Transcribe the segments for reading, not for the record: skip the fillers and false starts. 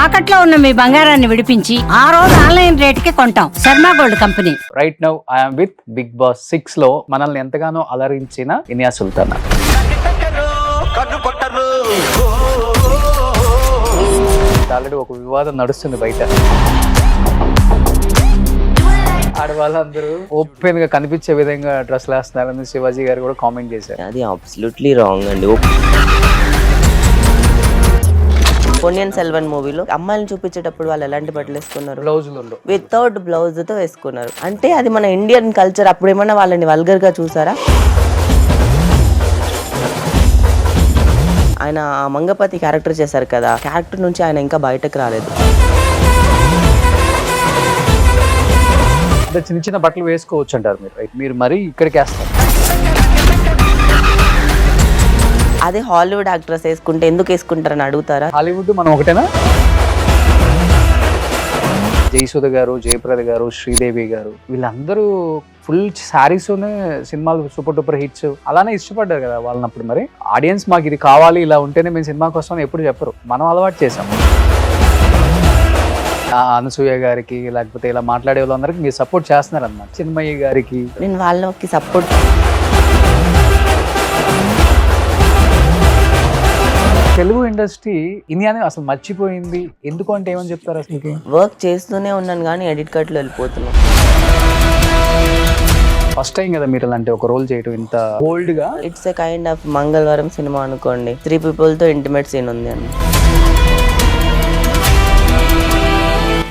తాకట్లో ఉన్న మీ బంగారాన్ని విడిపించి ఆ రోజు ఆన్లైన్ రేటుకి కొంటాం. Sharma gold company. Right now I'm with Bigg Boss 6 లో మనల్ని ఎంతగానో అలరించిన ఇనియా సుల్తానా. ఆల్రెడీ ఒక వివాదం నడుస్తుంది బయట. ఆడవాళ్ళందరూ ఓపెన్ గా కనిపించే విధంగా డ్రెస్ వేస్తున్నారని శివాజీ గారు కూడా కామెంట్ చేశారు. అది అబ్సల్యూట్లీ రాంగ్ అండి. పొన్నియిన్ సెల్వన్ మూవీలో అమ్మాయిలను చూపించేటప్పుడు వాళ్ళు ఎలాంటి బట్టలు వేసుకున్నారు? బ్లౌజులు వితౌట్ బ్లౌజ్ తో వేసుకున్నారు. అంటే అది మన ఇండియన్ కల్చర్. అప్పుడు ఏమన్నా వాళ్ళని వల్గర్ గా చూసారా? ఆయన మంగపతి క్యారెక్టర్ చేశారు కదా, క్యారెక్టర్ నుంచి ఆయన ఇంకా బయటకు రాలేదు. అంటే చిన్న చిన్న బట్టలు వేసుకోవచ్చు అంటారు మీరు, రైట్? మీరు మరీ ఇక్కడికి వేస్తారు. అదే హాలీవుడ్ యాక్ట్రెస్ వేసుకుంటే ఎందుకు వేసుకుంటారని అడుగుతారా? హాలీవుడ్ మనం ఒకటేనా? జయసుధ గారు, జయప్రద గారు, శ్రీదేవి గారు వీళ్ళందరూ ఫుల్ శారీస్తోనే సినిమాలు సూపర్ డూపర్ హిట్స్ అలానే ఇష్టపడ్డారు కదా వాళ్ళనప్పుడు. మరి ఆడియన్స్ మాకు ఇది కావాలి, ఇలా ఉంటేనే మేము సినిమాకి వస్తామని ఎప్పుడు చెప్పరు, మనం అలవాటు చేసాం. అనసూయ గారికి లేకపోతే ఇలా మాట్లాడే వాళ్ళందరికీ మీరు సపోర్ట్ చేస్తున్నారు అన్నమాట. చిన్మయ్య గారికి నేను వాళ్ళకి సపోర్ట్. తెలుగు ఇండస్ట్రీ ఇండియాని అసలు మర్చిపోయింది ఎందుకు అంటే ఏమని చెప్తారు? అసలు వర్క్ చేస్తూనే ఉన్నాను కానీ ఎడిట్ కట్లో వెళ్ళిపోతున్నాను. ఫస్ట్ టైం కదా మీరు అలాంటి ఒక రోల్ చేయటం ఇంత బోల్డ్ గా. ఇట్స్ ఎ కైండ్ ఆఫ్ మంగళవారం సినిమా అనుకోండి. 3 people తో ఇంటిమేట్ సీన్ ఉంది అండి.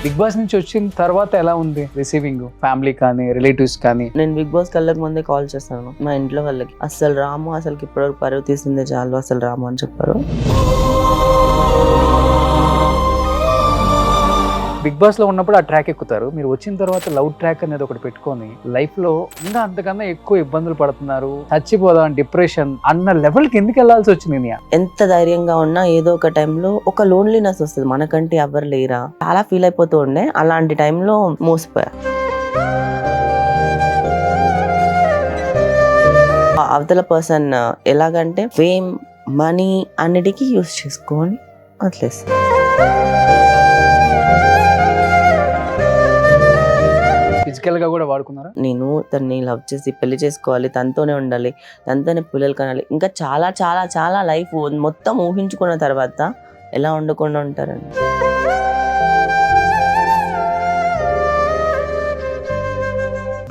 బిగ్ బాస్ నుంచి వచ్చిన తర్వాత ఎలా ఉంది రిసీవింగ్? ఫ్యామిలీ కానీ రిలేటివ్స్ కానీ? నేను బిగ్ బాస్ కళ్ళకి ముందే కాల్ చేస్తాను మా ఇంట్లో వాళ్ళకి. అసలు రాము, అసలుకి ఇప్పటివరకు పరువు తీసిందే చాలు, అసలు రాము అని చెప్పారు. బిగ్ బాస్ లో ఉన్నప్పుడు ఆ ట్రాక్ ఎక్కుతారు, మీరు వచ్చిన తర్వాత లవ్ ట్రాక్ అనేది ఒకటి పెట్టుకొని లైఫ్ లో ఇంకా అంతకన్నా ఎక్కువ ఇబ్బందులు పడుతున్నారు, చచ్చిపోదాం డిప్రెషన్ అన్న లెవెల్ కి ఎందుకు వెళ్లాల్సి వచ్చింది? ఎంత ధైర్యంగా ఉన్నా ఏదో ఒక టైంలో ఒక లోన్లీనెస్ వస్తుంది. మనకంటే ఎవరు లేరా చాలా ఫీల్ అయిపోతూ ఉండే. అలాంటి టైంలో మోసపోయా. అవతల పర్సన్ ఎలాగంటే ఫేమ్, మనీ అన్నిటికీ యూస్ చేసుకొని వదిలేసి. ఫిజికల్ గా కూడా వాడుకున్నారా? నేను తనని లవ్ చేసి పెళ్లి చేసుకోవాలి, తనతోనే ఉండాలి, తనతోనే పిల్లలు కనాలి, ఇంకా చాలా చాలా చాలా లైఫ్ మొత్తం ఊహించుకున్న తర్వాత ఎలా ఉండకుండా ఉంటారండి.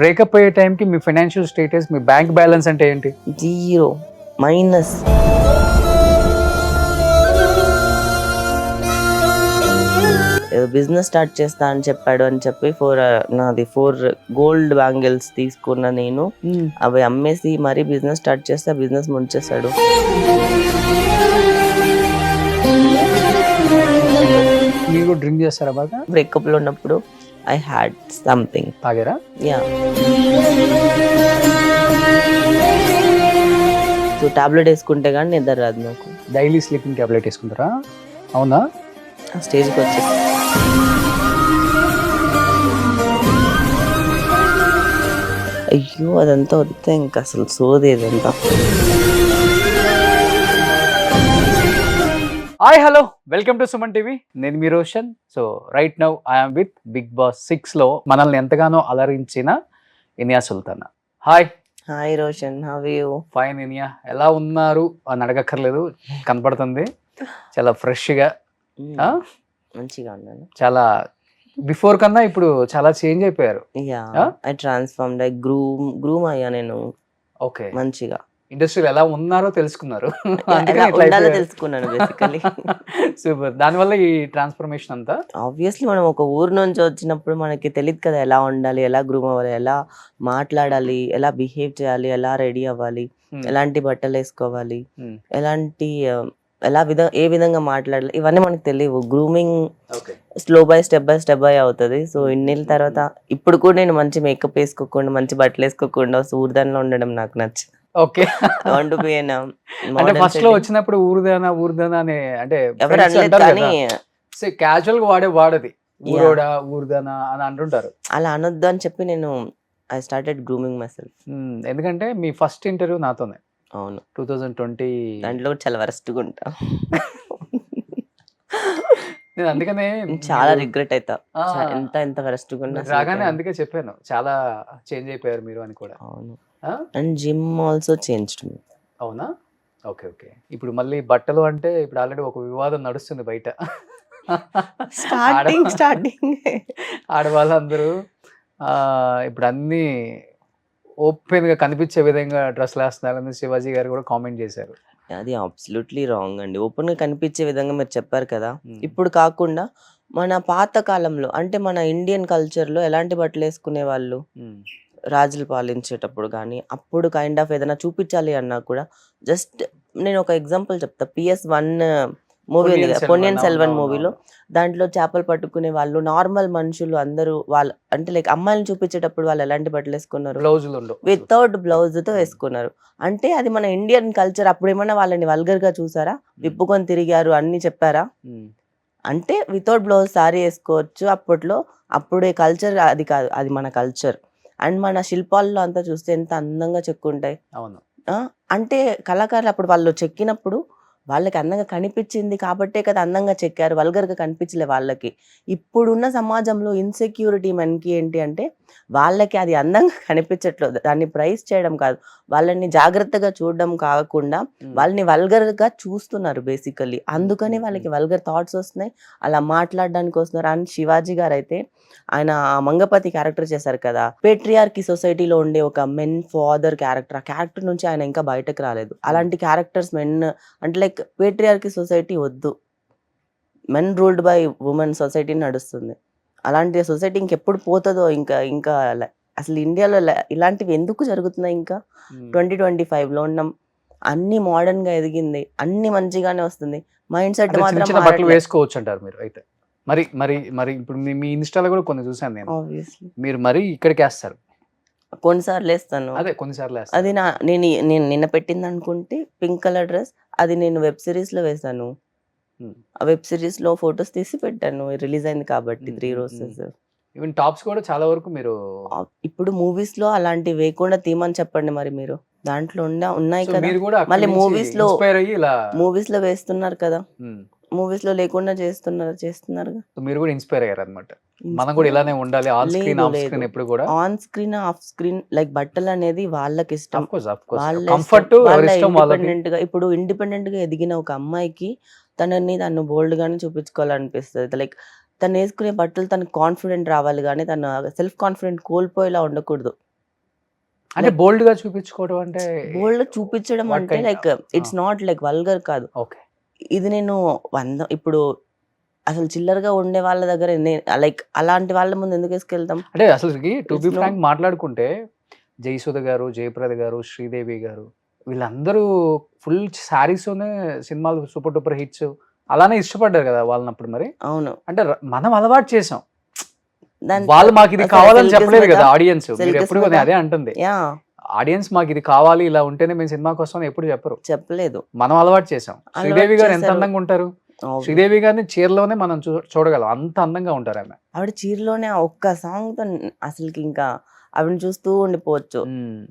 బ్రేకప్ అయ్యే టైంకి మీ ఫైనాన్షియల్ స్టేటస్, మీ బ్యాంక్ బ్యాలెన్స్ అంటే ఏంటి? 0 మైనస్. బిజినెస్ స్టార్ట్ చేస్తా అని చెప్పాడు అని చెప్పి 4 గోల్డ్ బ్యాంగిల్స్ తీసుకున్న నేను అవి అమ్మేసి మరీ బిజినెస్ స్టార్ట్ చేస్తే బిజినెస్ ముంచేశాడు. మీరు డ్రింక్ చేస్తారా బాగా? బ్రేకప్ లో ఉన్నప్పుడు ఐ హ్యాడ్ సంథింగ్. తాగారా? యా. సో టాబ్లెట్ వేసుకుంటే కానీ నిద్ర రాదు నాకు. డైలీ స్లీపింగ్ టాబ్లెట్ వేసుకుంటారా? అవునా? ఆ స్టేజ్కి వచ్చేసి అయ్యో అదంతా వద్దా, ఇంకా అసలు సోదేదంతా. Hi hello, welcome to Suman TV. నేను మీ Roshan. So right now I'm with Bigg Boss 6 లో మనల్ని ఎంతగానో అలరించిన Inaya Sultana. Hi. Hi Roshan, how are you? Fine Inaya. ఎలా ఉన్నారు అని అడగక్కర్లేదు, కనపడుతుంది చాలా ఫ్రెష్ గా. మంచిగా ఉన్నాను. చాలా బిఫోర్ కన్నా ఇప్పుడు చాలా చేంజ్ అయిపోయారు. Yeah, I transformed, I groom అయ్యా నేను. ఓకే, మంచిగా ఇండస్ట్రీలో ఎలా ఉన్నారో తెలుసుకున్నారు. తెలుసుకున్నాను బేసికలీ. సూపర్. దానివల్ల ఈ ట్రాన్స్ఫర్మేషన్ అంతా. ఆబ్వియస్లీ మనం ఒక ఊరు నుంచి వచ్చినప్పుడు మనకి తెలియదు కదా ఎలా ఉండాలి, ఎలా గ్రూమ్ అవ్వాలి, ఎలా మాట్లాడాలి, ఎలా బిహేవ్ చేయాలి, ఎలా రెడీ అవ్వాలి, ఎలాంటి బట్టలు వేసుకోవాలి, ఎలాంటి ఏ విధంగా మాట్లాడాలి, ఇవన్నీ మనకు తెలియవు. గ్రూమింగ్ స్టెప్ బై స్టెప్ అవుతుంది. సో ఇన్నేళ్ళ తర్వాత ఇప్పుడు కూడా నేను మంచి మేకప్ వేసుకోకుండా, మంచి బట్టలు వేసుకోకుండా ఊర్దాన్లో ఉండడం నాకు నచ్చింది. ఓకే. అంటే ఫస్ట్ లో వచ్చినప్పుడు ఊరుదానా అనే అంటే ఎవరు అనలేదు కానీ క్యాజువల్ గా వాడది ఊరోడా ఊరుదానా అని అంటుంటారు. అలా అనొద్దు అని చెప్పి నేను I started grooming my self. ఎందుకంటే మీ ఫస్ట్ ఇంటర్వ్యూ నాతోనే. అవును, 2020 దాంట్లో చాలా వరస్ట్గా ఉంటా. నేను అందుకనే చాలా మీరు రిగ్రెట్ అవుతా. ఆ, ఎంత ఎంత వరస్ట్‌గా ఉన్నా మీరు రాగానే అందుకే చెప్పాను చాలా చేంజ్ అయిపోయారు మీరు అని కూడా. అవును. ఆ? అండ్ జిమ్ ఆల్సో చేంజ్డ్ మీ. అవునా? ఓకే. ఓకే. ఇప్పుడు మళ్ళీ బట్టలు అంటే ఇప్పుడు ఆల్రెడీ ఒక వివాదం నడుస్తుంది బయట. స్టార్టింగ్ ఆడ స్టార్టింగ్ ఆడవాళ్ళందరూ ఇప్పుడు అన్నీ ఓపెన్‌గా కనిపించే విధంగా డ్రెస్సులేస్తున్నారని శివాజీ గారు కూడా కామెంట్ చేశారు. అది అబ్సల్యూట్‌లీ రాంగ్ అండి. ఓపెన్‌గా కనిపించే విధంగా మీరు చెప్పారు కదా! హ్మ్. ఇప్పుడు కాకుండా మన పాత కాలంలో అంటే మన ఇండియన్ కల్చర్‌లో ఎలాంటి బట్టలేసుకునేవాళ్ళు? హ్మ్. రాజులు పాలించేటప్పుడు గానీ, అప్పుడు కైండ్ ఆఫ్ ఏదైనా చూపించాలి అన్నా కూడా జస్ట్ నేను ఒక ఎగ్జాంపుల్ చెప్తా. 'PS1' మూవీ ఉంది పొన్నియిన్ కదా! సెల్వన్. 'పొన్నియిన్ సెల్వన్' మూవీలో అవునవునవును. దాంట్లో చేపలు పట్టుకునే వాళ్ళు నార్మల్ మనుషులు అందరూ వాళ్ళు అంటే లైక్ అమ్మాయిలని చూపించేటప్పుడు వాళ్ళు ఎలాంటి బట్టలేసుకున్నారు? బ్లౌజులుండవు అసలు. వితౌట్ బ్లౌజ్‌తో హ్మ్. వేసుకున్నారు. అంటే అది మన ఇండియన్ కల్చర్. అప్పుడేమన్నా వాళ్ళని వల్గర్‌గా చూసారా? హ్మ్. విప్పుకొని తిరిగారు అన్నీ చెప్పారా? హ్మ్. అంటే వితౌట్ బ్లౌజ్ సారీ ఏసుకోవచ్చు అప్పట్లో. అప్పుడే కల్చర్ అది కాదు. అది మన కల్చర్. అండ్ మన శిల్పాల్లో అంతా చూస్తే ఎంత అందంగా చెక్కుంటాయి. అవును. ఆ! అంటే కళాకారులు అప్పుడు వాళ్ళు చెక్కినప్పుడు వాళ్ళకి అందంగా కనిపించింది కాబట్టే కదా అందంగా చెక్కారు. వల్గర్‌గా కనిపించలే వాళ్ళకి. ఇప్పుడున్న సమాజంలో ఇన్‌సెక్యూరిటీ మనకి ఏంటి అంటే వాళ్ళకి అది అందంగా కనిపించట్లేదు. దాన్ని ప్రైజ్ చేయడం కాదు. వాళ్ళని జాగ్రత్తగా చూడడం కాకుండా హ్మ్. వాళ్ళని వల్గర్‌గా చూస్తున్నారు బేసికల్లీ. హ్మ్. అందుకని హ్మ్. వాళ్ళకి వల్గర్ థాట్స్ వస్తున్నాయి. అలా మాట్లాడడానికి వస్తున్నారు. అండ్ శివాజీ గారైతే ఆయన మంగపతి క్యారెక్టర్ చేశారు కదా! పేట్రియార్కీ సొసైటీలో ఉండే ఒక మెన్ ఫాదర్ క్యారెక్టర్. ఆ క్యారెక్టర్ నుంచి ఆయన ఇంకా బయటకి రాలేదు. హ్మ్. అలాంటి క్యారెక్టర్స్ మెన్ అంటే లైక్ పేట్రియార్కీ సొసైటీ వద్దు. Men ruled by women society నడుస్తుంది. అలాంటి సొసైటీ ఇంకెప్పుడు పోతదో ఇంకా ఇంకా అసలు ఇండియాలో ఇలాంటివి ఎందుకు జరుగుతున్నాయి ఇంకా? హ్మ్. 2025లో ఉన్నాం. అన్నీ మోడర్న్‌గా ఎదిగింది. అన్నీ మంచిగానే వస్తుంది. మైండ్ సెట్ అంటే చిన్న మాత్రం చిన్న బట్టలు మారట్లే. వేసుకోవచ్చంటారు మీరు అయితే. మరి మరి మరి ఇప్పుడు మీ మీ ఇన్‌స్టా‌లో కూడా కొన్ని చూసాను నేను. ఆబ్వియస్లీ. మీరు మరీ ఇక్కడికేస్తారు. కొన్ని సార్లేస్తాను. అదే కొన్ని సార్లు అది ఏస్తారు. నేను నిన్న పెట్టిందనుకుంటే పింక్ కలర్ డ్రెస్. అది నేను వెబ్ సీరీస్‌లో వేశాను. హ్మ్. ఆ వెబ్ సీరీస్‌లో ఫోటోస్ తీసి పెట్టాను. రిలీజ్ అయింది కాబట్టి హ్మ్. 3 హ్మ్. హ్మ్. రోసెస్. ఈవెన్ టాప్స్ కూడా చాలా వరకు మీరు ఇప్పుడు మూవీస్‌లో అలాంటివి వేయకుండా తీయమని చెప్పండి మరి మీరు. దాంట్లో ఉన్నాయి సో, కదా! మీరు కూడా అక్కడి మళ్ళీ నుంచి మూవీస్‌లో ఇన్‌స్పైర్ అయ్యి ఇలా మూవీస్‌లో వేస్తున్నారు కదా! హ్మ్. మూవీస్‌లో లేకుండా చేస్తున్నారుగా. సో, మీరు కూడా ఇన్‌స్పైర్ అయ్యారన్నమాట. మనం కూడా ఇన్‌స్పైర్ ఇలానే ఉండాలి ఆన్ స్క్రీన్, లేదు. ఆఫ్ లేదు. స్క్రీన్ ఎప్పుడు కూడా. On screen, off screen like బట్టలనేది వాళ్ళకిష్టం. Of course. వాళ్ళ ఇష్టం. కంఫర్ట్ వాళ్ళ ఎవరిష్టం వాళ్ళది. ఇండిపెండెంట్‌గా ఎదిగిన ఒక అమ్మాయికి తను బోల్డ్‌గానే చూపించుకోవాలనిపిస్తది. లైక్ తనేసుకునే బట్టలు తనకు కాన్ఫిడెంట్ రావాలి గానీ, తను సెల్ఫ్ కాన్ఫిడెంట్ కోల్పోయేలా ఉండకూడదు. అంటే లైక్ బోల్డ్‌గా చూపించుకోవడం అంటే బోల్డ్‌గా చూపించడం వాట్ అంటే కైండ్ లైక్ ఆ! ఇట్స్ నాట్ లైక్ వల్గర్ కాదు. ఓకే. ఇది నేను ఇప్పుడు అసలు చిల్లరగా ఉండే వాళ్ళ దగ్గర లైక్ అలాంటి వాళ్ళ ముందు ఎందుకేసుకెళ్తాం? అంటే అసలకి to be it's no frank మాట్లాడుకుంటే జయసుధ గారు, జయప్రద గారు, శ్రీదేవి గారు వీళ్ళందరూ ఫుల్ శారీస్‌తోనే సినిమాలు సూపర్ డూపర్ హిట్స్ అలానే ఇష్టపడ్డారు కదా! వాళ్ళనప్పుడు మరి. అవును. అంటే మనం అలవాటు చేసాం. దాని వాళ్ళు మాకిది అసలు కావాలని సిల్క్ చెప్పలేదు స్మిత, కదా ఆడియన్స్. సిల్క్ మీరెప్పుడు స్మిత అదే అంటుంది. యాహ్! ఆడియన్స్ మాకిది కావాలి ఇలా ఉంటేనే మేము సినిమాకొస్తామని ఎప్పుడు చెప్పరు. చెప్పలేదు. మనం అలవాటు చేసాం. అలవాటు శ్రీదేవి గారు ఎంత చేశారు. అందంగా ఉంటారు. ఆబ్వియస్. శ్రీదేవి గారిని చీరలోనే మనం చూడగలం. అంత అందంగా ఉంటారామె. ఆవిడ చీరలోనే ఆ ఒక్క సాంగ్‌తో అసలకి ఇంకా ఆవిడని చూస్తూ ఉండిపోవచ్చు. హ్మ్.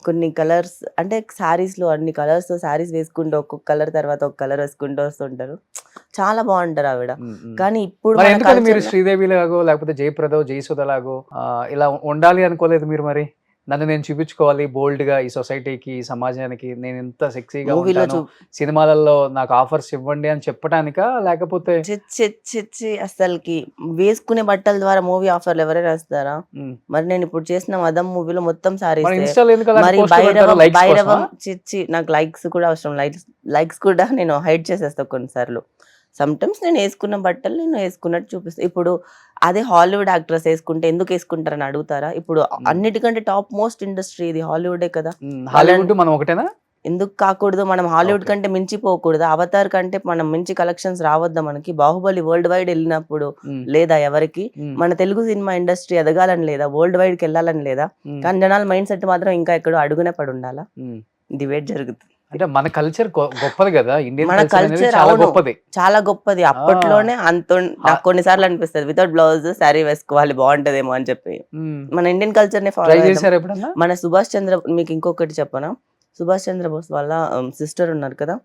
కొన్ని కలర్స్ అంటే సారీస్‌లో అన్ని కలర్స్‌తో సారీస్ వేసుకుంటూ ఒక్కొక్క కలర్ తర్వాత ఒక కలర్ వేసుకుంటూ వస్తుంటారు. చాలా బావుంటారు ఆవిడ. హ్మ్. హ్మ్. కానీ ఇప్పుడు మరి మన ఎందుకని మీరు కల్చర్‌లో శ్రీదేవి లాగో లేకపోతే జయప్రదో, జయసుధ లాగో ఇలా ఉండాలి అనుకోలేదు మీరు మరి? నన్ను నేను చూపించుకోవాలి బోల్డ్‌గా ఈ సొసైటీకి, ఈ సమాజానికి నేను ఇంత సెక్సీగా మూవీలో ఉంటాను. సినిమాలలో నాకు ఆఫర్స్ ఇవ్వండి అని చెప్పటానికా? లేకపోతే ఛీ! ఛీ! ఛీ! ఛీ! అస్సలకి వేసుకునే బట్టల ద్వారా మూవీ ఆఫర్‌లు ఎవరైనా ఇస్తారా? హ్మ్. మరి నేనిప్పుడు చేసిన 'మదం' మూవీలో మొత్తం మరి సారీసే. ఇన్‌స్టాలో ఎందుకు అలాంటి మరి పోస్ట్‌లు పెడతారు? లైక్స్ కోసమా? 'భైరవం' ఛీ! ఛీ! నాకు లైక్స్ కూడా అవసరం. లైక్స్ కూడా నేను హైడ్ చేసేస్తా కొన్నిసార్లు. సమ్‌టైమ్స్ నేనేసుకున్న బట్టలు నేను ఏసుకున్నట్టు చూపిస్తా. ఇప్పుడు అదే హాలీవుడ్ యాక్టర్స్ ఏసుకుంటే ఎందుకేసుకుంటారని అడుగుతారా? ఇప్పుడు హ్మ్. అన్నిటికంటే టాప్ మోస్ట్ ఇండస్ట్రీ ఇది హాలీవుడే కదా! హ్మ్. వాళ్ళని హాలీవుడ్ మనం ఒకటేనా? ఎందుకు కాకూడదు? మనం హాలీవుడ్ ఓకే. కంటే మించిపోకూడదా? 'అవతార్' కంటే మనం మించి కలెక్షన్స్ రావద్దా మనకి? 'బాహుబలి' వరల్డ్ వైడ్ ఎళ్ళినప్పుడు హ్మ్. లేదా ఎవరికీ? హ్మ్. మన తెలుగు సినిమా ఇండస్ట్రీ ఎదగాలని లేదా? వరల్డ్ వైడ్‌కెళ్ళాలని లేదా? హ్మ్. కానీ జనాల మైండ్ సెట్ మాత్రం ఇంకా ఎక్కడో అడుగునే పడుండాలా? హ్మ్. డిబేట్ జరుగుతుంది. అంటే మన కల్చర్ గొప్పది గదా! ఇండియన్ మన కల్చర్ అనేది కల్చర్ చాలా అవును. గొప్పది. చాలా గొప్పది. ఆ! అప్పట్లోనే హా నాకు కొన్ని సార్లు అనిపిస్తది. వితౌట్ బ్లౌజ్ శారీ వేసుకోవాలి బావుంటదేమో అని చెప్పి. హ్మ్. మన ఇండియన్ కల్చర్‌నే ట్రై ఫాలో అయిదాం. చేసారా ఎప్పుడన్నా? మన 'సుభాష్ చంద్ర' మీకు ఇంకొకటి చెప్పనా? 'సుభాష్ చంద్ర బోస్' వాళ్ళ సిస్టర్ ఉన్నారు కదా!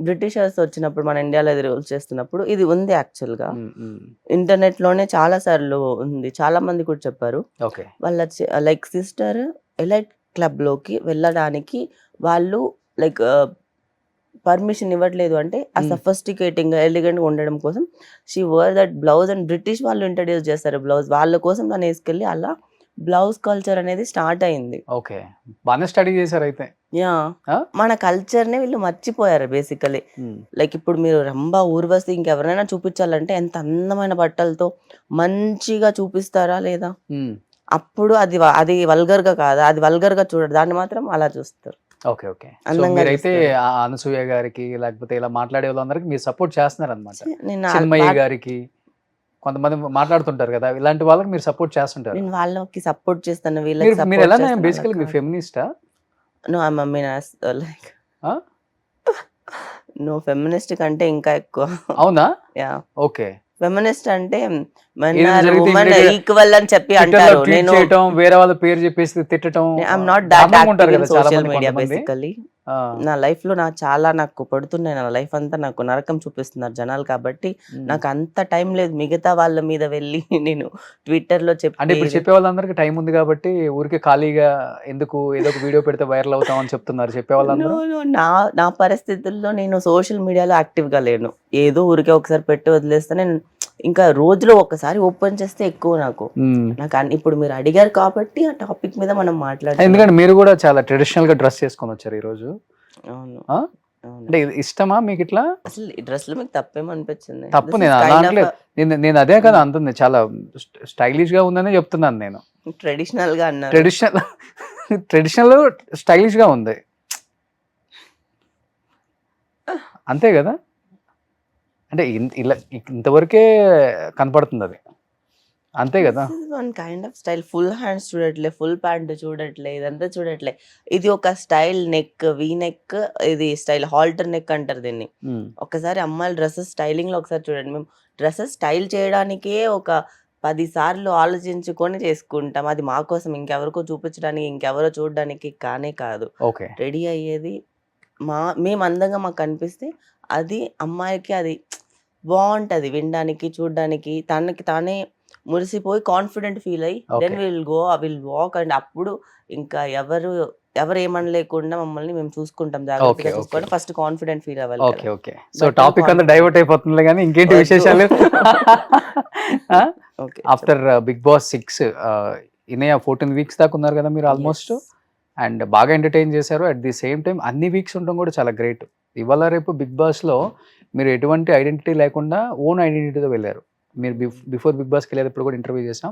బ్రిటిషర్స్ వచ్చినప్పుడు మన ఇండియాలో ఇది రూల్స్ చేస్తున్నప్పుడు ఇది ఉంది యాక్చువల్గా. ఇంటర్నెట్ లోనే చాలా సార్లు ఉంది, చాలా మంది కూడా చెప్పారు. ఓకే. వాళ్ళ లైక్ సిస్టర్ ఎలైట్ క్లబ్ లోకి వెళ్ళడానికి వాళ్ళు లైక్ పర్మిషన్ ఇవ్వట్లేదు అంటే ఆ సఫిస్టికేటింగ్ ఎలిగెంట్ గా ఉండడం కోసం she were that blouse and British వాళ్ళు ఇంట్రడ్యూస్ చేస్తారు బ్లౌజ్, వాళ్ళ కోసం దాన్ని వేసుకెళ్ళి అలా బ్లౌజ్ కల్చర్ అనేది స్టార్ట్ అయింది. ఓకే, బాగానే స్టడీ చేశారు అయితే. యా, మన కల్చర్ నే వీళ్ళు మర్చిపోయారు బేసికలీ. లైక్ ఇప్పుడు మీరు రంభా, ఊర్వశి ఇంకెవరైనా చూపించాలంటే ఎంత అందమైన బట్టలతో మంచిగా చూపిస్తారా లేదా? అప్పుడు అది వల్గర్ గా కాదా, అది వల్గర్ గా చూడరు, దాన్ని మాత్రం అలా చూస్తారు. Okay okay. మీరైతే అనసూయ గారికి లేకపోతే ఇలా మాట్లాడే వాళ్ళందరికి మీరు సపోర్ట్ చేస్తున్నారు అనమాట. చిన్మయ్య గారికి కొంతమంది మాట్లాడుతుంటారు కదా, ఇలాంటి వాళ్ళకి మీరు సపోర్ట్ చేస్తుంటారు. నేను వాళ్ళకి సపోర్ట్ చేస్తాను, వీళ్ళకి మీరు ఎలా బేసికల్లీ మీరు ఫెమినిస్టా? No, I mean like no, feminist కంటే ఇంకా ఎక్కువ. అవునా? Yeah, okay. ఫెమినిస్ట్ అంటే ఈక్వల్ అని చెప్పి అంటారు. నేను వేరే వాళ్ళ పేరు చెప్పేసి తిట్టడం, I'm not that active in social media basically. నా లైఫ్ లో నాకు పడుతున్నాయి, నా లైఫ్ అంతా నాకు నరకం చూపిస్తున్నారు జనాలు, కాబట్టి నాకు అంత టైం లేదు మిగతా వాళ్ళ మీద వెళ్ళి నేను ట్విట్టర్ లో అంటే ఇప్పుడు చెప్పే వాళ్ళందరికీ టైం ఉంది కాబట్టి ఊరికే ఖాళీగా ఎందుకు ఏదో ఒక వీడియో పెడితే వైరల్ అవుతాం అని చెప్తున్నారు చెప్పే వాళ్ళందరూ. నా పరిస్థితుల్లో నేను సోషల్ మీడియాలో యాక్టివ్ గా లేను, ఏదో ఊరికే ఒకసారి పెట్టి వదిలేస్తే నేను ఇంకా రోజులో ఒకసారి ఓపెన్ చేస్తే ఎక్కువ నాకు ఇప్పుడు మీరు అడిగారు కాబట్టి ఆ టాపిక్ మీద మనం మాట్లాడాలి. ఎందుకంటే మీరు కూడా చాలా ట్రెడిషనల్ గా డ్రెస్ చేసుకొని వచ్చారు ఈ రోజు. అవును, అంటే ఇష్టమా మీకు ఇట్లా? అసలు ఈ డ్రెస్ లో మీకు తప్పేమనిపించింది? తప్పు నేను అనట్లేదు, నేను అదే కదా అంటుంది, చాలా స్టైలిష్ గా ఉందని చెప్తున్నాను నేను. ట్రెడిషనల్ గా అన్నారు. ట్రెడిషనల్ స్టైలిష్ గా ఉంది అంతే కదా, అంటే ఇలా ఇంతవరకే కనపడుతుంది అది, అంతే కదా. One kind of style, full hands చూడట్లే, ఫుల్ ప్యాంట్ చూడట్లే, ఇదంతా చూడట్లే, ఇది ఒక స్టైల్. నెక్ వీ నెక్, ఇది స్టైల్ హాల్టర్ నెక్ అంటారు దీన్ని. ఒకసారి అమ్మాయిల డ్రెస్సెస్ స్టైలింగ్ లో ఒకసారి చూడండి. మేము డ్రెస్సెస్ స్టైల్ చేయడానికే ఒక 10 సార్లు ఆలోచించుకొని చేసుకుంటాం, అది మా కోసం, ఇంకెవరికో చూపించడానికి, ఇంకెవరో చూడడానికి కానే కాదు. ఓకే, రెడీ అయ్యేది మేము అందంగా మాకు కనిపిస్తే అది అమ్మాయికి అది బాగుంటది వినడానికి, చూడడానికి, తనకి తానే మురిసిపోయి కాన్ఫిడెంట్ ఫీల్ అయ్యి దెన్ విల్ వాక్ అండ్ అప్పుడు ఇంకా ఎవరు ఏమనలేకుండా మమ్మల్ని మేము చూసుకుంటాం, జాగ్రత్తగా చూసుకోవాలి. ఫస్ట్ కాన్ఫిడెంట్ ఫీల్ అవ్వాలి. Okay okay. సో టాపిక్ అంతా డైవర్ట్ అయిపోతుంది కానీ ఇంకేంటి విశేషాలు? After Bigg Boss 6 Inaya 14 weeks దాకా ఉన్నారు కదా మీరు ఆల్మోస్ట్, అండ్ బాగా ఎంటర్టైన్ చేశారు. అట్ ది సేమ్ టైం అన్ని వీక్స్ ఉండడం కూడా చాలా గ్రేట్. ఇవాళ రేపు బిగ్ బాస్లో మీరు ఎటువంటి ఐడెంటిటీ లేకుండా ఓన్ ఐడెంటిటీతో వెళ్ళారు. మీరు బిఫోర్ బిగ్ బాస్కి వెళ్ళేటప్పుడు కూడా ఇంటర్వ్యూ చేసాం,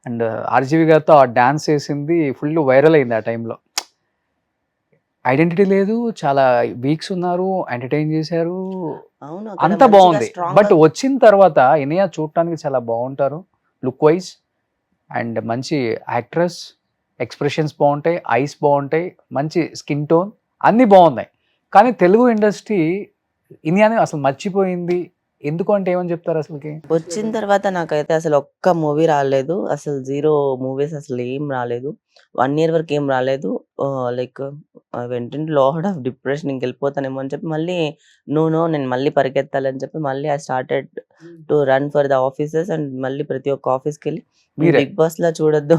అండ్ ఆర్జీవి గారితో ఆ డాన్స్ వేసింది ఫుల్ వైరల్ అయింది ఆ టైంలో. ఐడెంటిటీ లేదు, చాలా వీక్స్ ఉన్నారు, ఎంటర్టైన్ చేశారు, అంతా బాగుంది. బట్ వచ్చిన తర్వాత ఇనయ చూడటానికి చాలా బాగుంటారు లుక్ వైజ్, అండ్ మంచి యాక్ట్రెస్, ఎక్స్ప్రెషన్స్ బాగుంటాయి, ఐస్ బాగుంటాయి, మంచి స్కిన్ టోన్, అన్నీ బాగున్నాయి. కానీ తెలుగు ఇండస్ట్రీ ఇనియాని అసలు మర్చిపోయింది ఎందుకు అంటే ఏమని చెప్తారు? అసలుకి వచ్చిన తర్వాత నాకైతే అసలు ఒక్క మూవీ రాలేదు, అసలు 0 మూవీస్ అసలు ఏం రాలేదు, 1 year వరకు ఏం రాలేదు. లైక్ వెంటనే లాడ్ ఆఫ్ డిప్రెషన్, ఇంకెళ్ళిపోతానేమో అని చెప్పి మళ్ళీ నేను మళ్ళీ పరిగెత్తాలని చెప్పి మళ్ళీ I started to run for the offices, and మళ్ళీ ప్రతి ఒక్క ఆఫీస్కి వెళ్ళి బిగ్ బాస్ లా చూడొద్దు,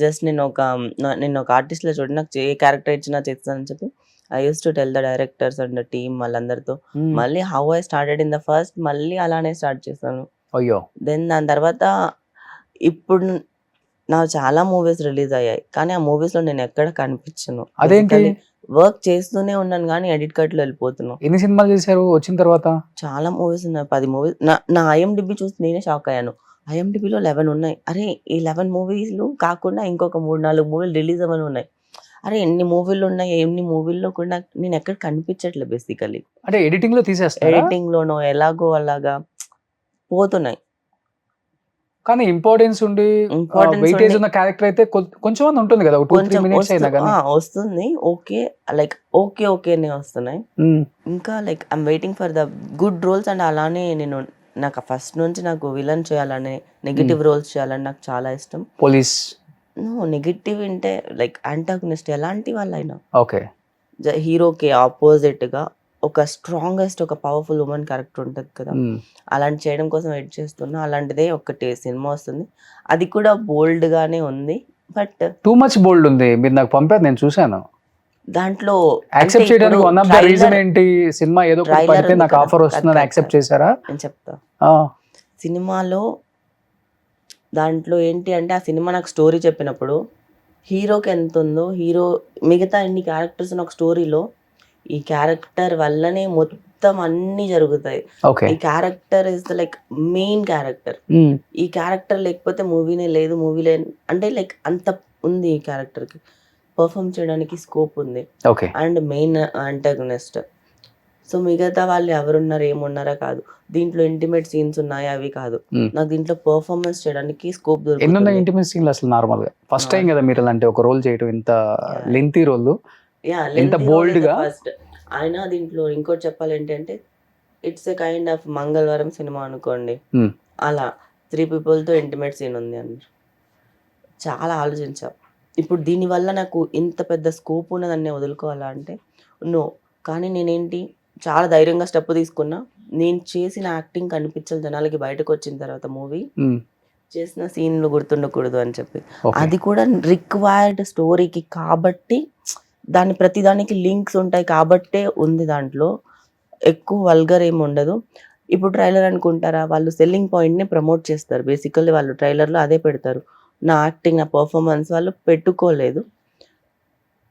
జస్ట్ నేను ఒక ఆర్టిస్ట్ లా చూడండి, నాకు ఏ క్యారెక్టర్ ఇచ్చినా చేస్తానని చెప్పి I use to tell the directors and the team వాళ్ళందరితో. మళ్ళీ how I started in the first, మళ్ళీ అలానే స్టార్ట్ చేశాను. అయ్యో. దెన్ దాని తర్వాత ఇప్పుడు నాకు చాలా మూవీస్ రిలీజ్ అయ్యాయి, కానీ ఆ మూవీస్ లో నేను ఎక్కడ కనిపించను. అదేంటి? వర్క్ చేస్తూనే ఉన్నాను కానీ ఎడిట్ కట్ లో వెళ్ళిపోతున్నాను. ఎన్ని సినిమాలు చేశారు వచ్చిన తర్వాత? చాలా మూవీస్ ఉన్నాయి, 10 మూవీస్. నా IMDb చూసి నేనే షాక్ అయ్యాను. IMDbలో 11 ఉన్నాయి. అరే ఈ 11 మూవీలు కాకుండా ఇంకొక 3-4 మూవీలు రిలీజ్ అవ్వని ఉన్నాయి. అరే ఎన్ని మూవీలు ఉన్నాయి, ఎన్ని మూవీల్లో కూడా నేను ఎక్కడ కనిపించట్లేదు బేసికలీ. అంటే ఎడిటింగ్ లో తీసేస్తారా? ఎడిటింగ్ లోనో ఎలాగో అలాగా పోతున్నాయి. కానీ ఇంపార్టెన్స్ ఉండి వెయిటేజ్ ఉన్న క్యారెక్టర్ అయితే కొంచెం ఉంటుంది కదా, 2-3 minutes అయినా కానీ వస్తుంది. ఓకే, లైక్ ఓకేనే వస్తున్నాయి. ఇంకా like I'm waiting for the good roles, and అలానే నాకు ఫస్ట్ నుంచి నాకు విలన్ చేయాలని, నెగిటివ్ రోల్స్ చేయాలని నాకు చాలా ఇష్టం. పోలీస్ నెగిటివ్ అంటే లైక్ యాంటాగనిస్ట్ ఎలాంటి వాళ్ళైనా, ఓకే, హీరోకి ఆపోజిట్ గా ఒక స్ట్రాంగెస్ట్ ఒక పవర్ఫుల్ ఉమెన్ క్యారెక్టర్ ఉంటుంది కదా, అలాంటి చేయడం కోసం వెయిట్ చేస్తున్నా. అలాంటిదే ఒకటి సినిమా వస్తుంది, అది కూడా బోల్డ్ గానే ఉంది. బట్ టూ మచ్ బోల్డ్ ఉంది. మీరు నాకు పంపారు, నేను చూసాను. దాంట్లో యాక్సెప్ట్ చేయడానికి వన్ ఆఫ్ ద రీజన్ ఏంటి? సినిమా ఏదో ఒకటి trailer పడితే ఉంది నాకు కదా, ఆఫర్ వస్తుందని యాక్సెప్ట్ చేశారా? నేను చెప్తా. ఆ, సినిమాలో దాంట్లో ఏంటి అంటే, ఆ సినిమా నాకు స్టోరీ చెప్పినప్పుడు హీరోకి ఎంత ఉందో, హీరో మిగతా ఎన్ని క్యారెక్టర్స్ ఒక స్టోరీలో ఈ క్యారెక్టర్ వల్లనే మొత్తం అన్ని జరుగుతాయి. ఓకే. ఈ character is the like main character. ఈ క్యారెక్టర్ లేకపోతే మూవీనే లేదు, మూవీలే అంటే లైక్ అంత ఉంది ఈ క్యారెక్టర్కి. పర్ఫామ్ చేయడానికి స్కోప్ ఉంది. ఓకే. And main అంటాగనిస్ట్. సో మిగతా వాళ్ళు ఎవరున్నారు ఏమున్నారా కాదు, దీంట్లో ఇంటిమేట్ సీన్స్ ఉన్నాయి అవి కాదు, నాకు దీంట్లో పర్ఫార్మెన్స్ చేయడానికి స్కోప్ ఎన్ని ఉన్నాయి దొరుకుతుంది. ఇంటిమేట్ సీన్లు అసలు? నార్మల్ గా ఫస్ట్ టైం కదా మీరు అలాంటి ఒక రోల్ చేయటం, ఇంత లెంతీ రోల్, ఎంత bold గా. ఫస్ట్ ఆయన దీంట్లో ఇంకోటి చెప్పాలి ఏంటంటే, ఇట్స్ ఎ కైండ్ ఆఫ్ మంగళవారం సినిమా అనుకోండి, అలా 3 people తో ఇంటిమేట్ సీన్ ఉంది అన్నారు. చాలా ఆలోచించా, ఇప్పుడు దీనివల్ల నాకు ఇంత పెద్ద స్కోప్ ఉన్నదాన్ని వదులుకోవాలా అంటే నో. కానీ నేనేంటి చాలా ధైర్యంగా స్టెప్ తీసుకున్నా. నేను చేసిన యాక్టింగ్ కనిపించాలి జనాలకి బయటకు వచ్చిన తర్వాత, మూవీ చేసిన సీన్లు గుర్తుండకూడదు అని చెప్పి. అది కూడా రిక్వైర్డ్ స్టోరీకి కాబట్టి, ప్రతి దానికి లింక్స్ ఉంటాయి కాబట్టే ఉంది దాంట్లో. ఎక్కువ వల్గర్ ఏమి ఉండదు. ఇప్పుడు ట్రైలర్ అనుకుంటారా, వాళ్ళు సెల్లింగ్ పాయింట్ని ప్రమోట్ చేస్తారు. బేసికల్లీ వాళ్ళు ట్రైలర్లో అదే పెడతారు. నా యాక్టింగ్, నా పర్ఫార్మెన్స్ వాళ్ళు పెట్టుకోలేదు.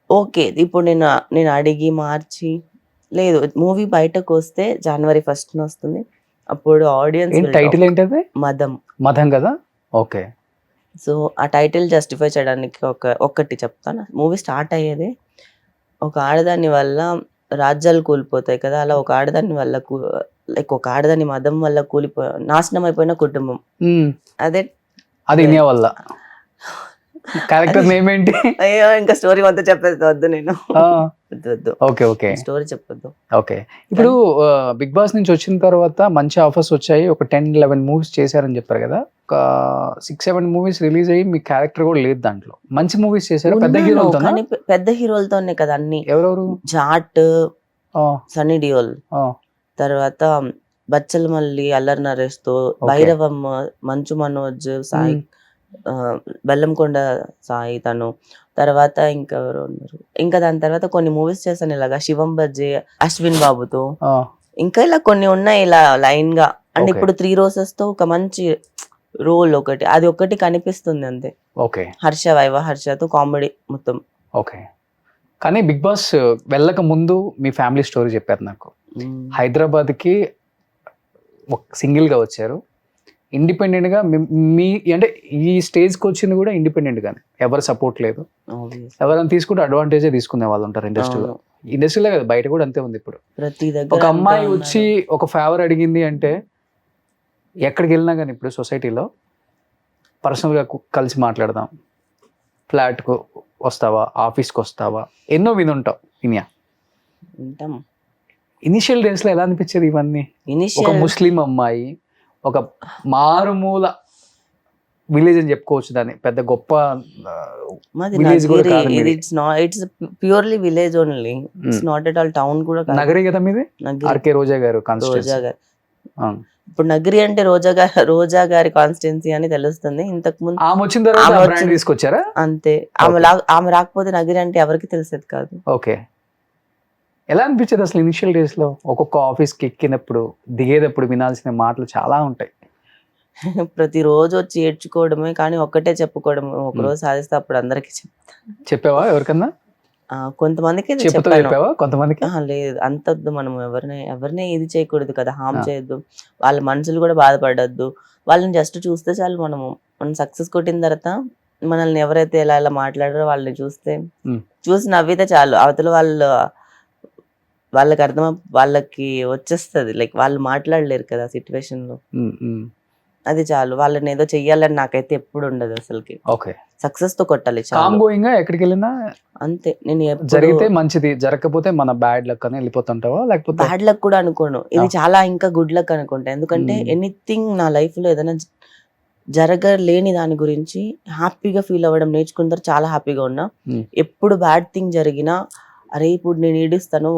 ఓకే, ఇప్పుడు నేను అడిగి మార్చి లేదు. మూవీ బయటకు వస్తే January 1st వస్తుంది. అప్పుడు ఆడియన్స్ టైటిల్ ఏంటది? మదం. మదం కదా. ఓకే. సో ఆ టైటిల్ జస్టిఫై చేయడానికి ఒక్కటి చెప్తాను. మూవీ స్టార్ట్ అయ్యేది ఒక ఆడదాని వల్ల రాజ్యాలు కూలిపోతాయి కదా, అలా ఒక ఆడదాని వల్ల లైక్ ఒక ఆడదాని మదం వల్ల నాశనం అయిపోయిన కుటుంబం. అదే అది ఇనియా వల్ల క్యారెక్టర్ నేమ్ ఏంటి? అయ్యో, ఇంకా స్టోరీ మొత్తం చెప్పేది వద్దు, నేను వద్దు. ఓకే. ఓకే. స్టోరీ చెప్పొద్దు. ఓకే. ఇప్పుడు బిగ్ బాస్ నుంచి వచ్చిన తర్వాత మంచి ఆఫర్స్ వచ్చాయి. ఒక 10-11 మూవీస్ చేశారని చెప్పారు కదా. ఒక 6-7 మూవీస్ రిలీజ్ అయ్యి మీ క్యారెక్టర్ కూడా లేదు దాంట్లో. మంచి మూవీస్ చేశారు పెద్ద హీరోలతో. కానీ పెద్ద హీరోలతోనే కదా అన్ని. ఎవరెవరు? జాట్, సన్నీ డియోల్, తర్వాత బచ్చల్ మల్లి, అల్లరి నరేష్ తో, భైరవమ్మ, మంచు మనోజ్, సాయి, బెల్లంకొండ సాయి తను, తర్వాత ఇంకెవరు ఉన్నారు. ఇంకా దాని తర్వాత కొన్ని మూవీస్ చేశాను ఇలాగా, శివం బజ్జే, అశ్విన్ బాబుతో, ఇంకా ఇలా కొన్ని ఉన్నాయి ఇలా లైన్ గా. అండ్ ఇప్పుడు 3 Roses తో ఒక మంచి రోల్ ఒకటి, అది ఒకటి కనిపిస్తుంది అంతే. ఓకే. హర్షతో కామెడీ మొత్తం. ఓకే. కానీ బిగ్ బాస్ వెళ్ళక ముందు మీ ఫ్యామిలీ స్టోరీ చెప్పారు నాకు. హైదరాబాద్కి సింగిల్ గా వచ్చారు, ఇండిపెండెంట్ గా. మీ అంటే ఈ స్టేజ్కి వచ్చింది కూడా ఇండిపెండెంట్ గానే, ఎవరు సపోర్ట్ లేదు. ఎవరైనా తీసుకుంటే అడ్వాంటేజే తీసుకునే వాళ్ళు ఉంటారు ఇండస్ట్రీలో కదా, బయట కూడా అంతే ఉంది. ఇప్పుడు ప్రతి దగ్గర ఒక అమ్మాయి వచ్చి ఒక ఫేవర్ అడిగింది అంటే ఎక్కడికి వెళ్ళినా కానీ ఇప్పుడు సొసైటీలో పర్సనల్గా కలిసి మాట్లాడదాం, ఫ్లాట్కు వస్తావా, ఆఫీస్కి వస్తావా, ఎన్నో వినుంటావు. ఇనిషియల్ డేస్లో ఎలా అనిపించేది ఇవన్నీ? ఒక ముస్లిం అమ్మాయి, ఒక మారుమూల విలేజ్ అని చెప్పుకోవచ్చు దాన్ని, పెద్ద గొప్ప విలేజ్ కూడా కాదు. It's purely village only, it's not at all town కూడా కాదు. నగరి కదా మీది? ఆర్కే రోజా గారు కాన్స్టిట్యూన్సీ. ఇప్పుడు నగరి అంటే రోజా గారి కాన్స్టిట్యున్సీ అని తెలుస్తుంది. ఇంతకు ముందు ఆమె వచ్చిన తర్వాత బ్రాండ్ తీసుకొచ్చారా? అంతే. ఆమె రాకపోతే నగరి అంటే ఎవరికి తెలిసేది కాదు. ఓకే. ఎలా అనిపించేది అసలు ఇనిషియల్ డేస్ లో? ఒక్కొక్క ఆఫీస్కి ఎక్కినప్పుడు దిగేటప్పుడు వినాల్సిన మాటలు చాలా ఉంటాయి. ప్రతిరోజు వచ్చి ఏడ్చుకోవడమే, కానీ ఒక్కటే చెప్పుకోవడం, ఒకరోజు సాధిస్తే అప్పుడు అందరికి చెప్తాను. చెప్పావా ఎవరికన్నా? కొంతమందికి చెప్పావా? కొంతమందికి లేదు, అంతొద్దు. మనం ఎవరిని ఇది చేయకూడదు కదా, హామ్ చేయొద్దు, వాళ్ళ మనసులు కూడా బాధపడద్దు. వాళ్ళని జస్ట్ చూస్తే చాలు. మనం సక్సెస్ కొట్టిన తర్వాత మనల్ని ఎవరైతే ఎలా ఎలా మాట్లాడారో వాళ్ళని చూసి నవ్వితే చాలు. అవతల వాళ్ళకి వాళ్ళకి వచ్చేస్తుంది. లైక్ వాళ్ళు మాట్లాడలేరు కదా సిచ్యువేషన్ లో, అది చాలు. వాళ్ళని ఏదో చెయ్యాలని నాకైతే ఎప్పుడు ఉండదు అసలుకి. ఓకే. సక్సెస్ తో కొట్టాలి ఎక్కడికి వెళ్ళినా అంతే. నేను జరిగితే మంచిది, జరగకపోతే మన బ్యాడ్ లక్ అని వెళ్ళిపోతుంటావా? లేకపోతే బ్యాడ్ లక్ కూడా అనుకోను, ఇది చాలా ఇంకా గుడ్ లక్ అనుకుంటా. ఎందుకంటే ఎనీథింగ్ నా లైఫ్ లో ఏదైనా జరగలేని దాని గురించి హ్యాపీగా ఫీల్ అవ్వడం నేర్చుకున్న చాలా హ్యాపీగా ఉన్నా. ఎప్పుడు బ్యాడ్ థింగ్ జరిగినా అరే ఇప్పుడు నేను ఏడుస్తాను,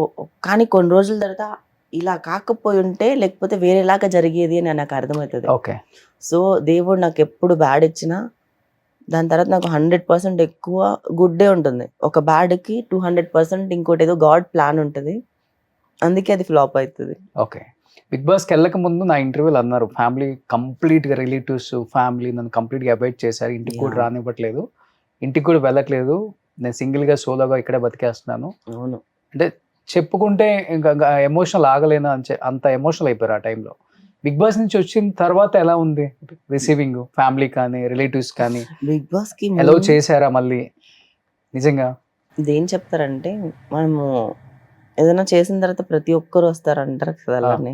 కానీ కొన్ని రోజుల తర్వాత ఇలా కాకపోయి ఉంటే లేకపోతే వేరేలాగా జరిగేది అని నాకు అర్థమవుతుంది. ఓకే. సో దేవుడు నాకు ఎప్పుడు బ్యాడ్ ఇచ్చినా దాని తర్వాత నాకు 100% ఎక్కువ గుడ్డే ఉంటుంది. ఒక బ్యాడ్కి 200% ఇంకోటి ఏదో గాడ్ ప్లాన్ ఉంటుంది, అందుకే అది ఫ్లాప్ అవుతుంది. ఓకే. బిగ్ బాస్కి వెళ్ళక ముందు నా ఇంటర్వ్యూలు అన్నారు, ఫ్యామిలీ కంప్లీట్గా రిలేటివ్స్ ఫ్యామిలీ నన్ను కంప్లీట్గా అవాయిడ్ చేశారు, ఇంటికి కూడా Yeah. రానివ్వట్లేదు, ఇంటికి కూడా వెళ్ళట్లేదు, నేను సింగిల్గా సోలోగా ఇక్కడే బతికేస్తున్నాను. అవును. అంటే చెప్పుకుంటే ఇంకా ఎమోషనల్ ఆగలేను అంత ఎమోషనల్ అయిపోయారు ఆ టైంలో. బిగ్ బాస్ నుంచి వచ్చిన తర్వాత ఎలా ఉంది రిసీవింగ్, ఫ్యామిలీ కానీ రిలేటివ్స్ కానీ బిగ్ బాస్కి ఎలా చేశారా మళ్ళీ నిజంగా? ఇదేం చెప్తారంటే, మనము ఏదైనా చేసిన తర్వాత ప్రతి ఒక్కరు వస్తారంటారు కదా అలానే.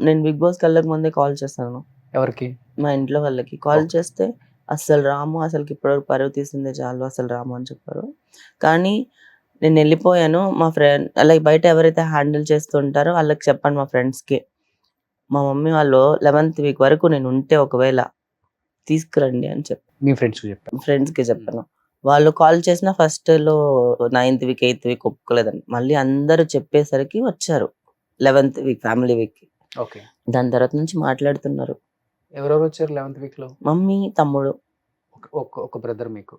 నేను బిగ్ బాస్కి వెళ్ళక ముందే కాల్ చేశాను ఎవరికి? మా ఇంట్లో వాళ్ళకి. కాల్ చేస్తే అస్సలు రాము, అసలుకి ఇప్పటివరకు పరువు తీసిందే చాలు, అసలు రాము అని చెప్పారు. కానీ నేను వెళ్ళిపోయాను. మా ఫ్రెండ్ అలా బయట ఎవరైతే హ్యాండిల్ చేస్తుంటారో వాళ్ళకి చెప్పాను, మా ఫ్రెండ్స్కి. మా మమ్మీ వాళ్ళు 11th వీక్ వరకు నేను ఉంటే ఒకవేళ తీసుకురండి అని చెప్పి మీ ఫ్రెండ్స్కి చెప్పాను. ఫ్రెండ్స్కి చెప్పాను. వాళ్ళు కాల్ చేసిన ఫస్ట్లో 9th వీక్ 8th వీక్ ఒప్పుకోలేదండి. మళ్ళీ అందరూ చెప్పేసరికి వచ్చారు 11th వీక్ ఫ్యామిలీ వీక్కి. ఓకే. దాని తర్వాత నుంచి మాట్లాడుతున్నారు. ఎవరెవరు వచ్చారు 11th వీక్లో? మమ్మీ, తమ్ముడు, ఒక బ్రదర్ మీకు?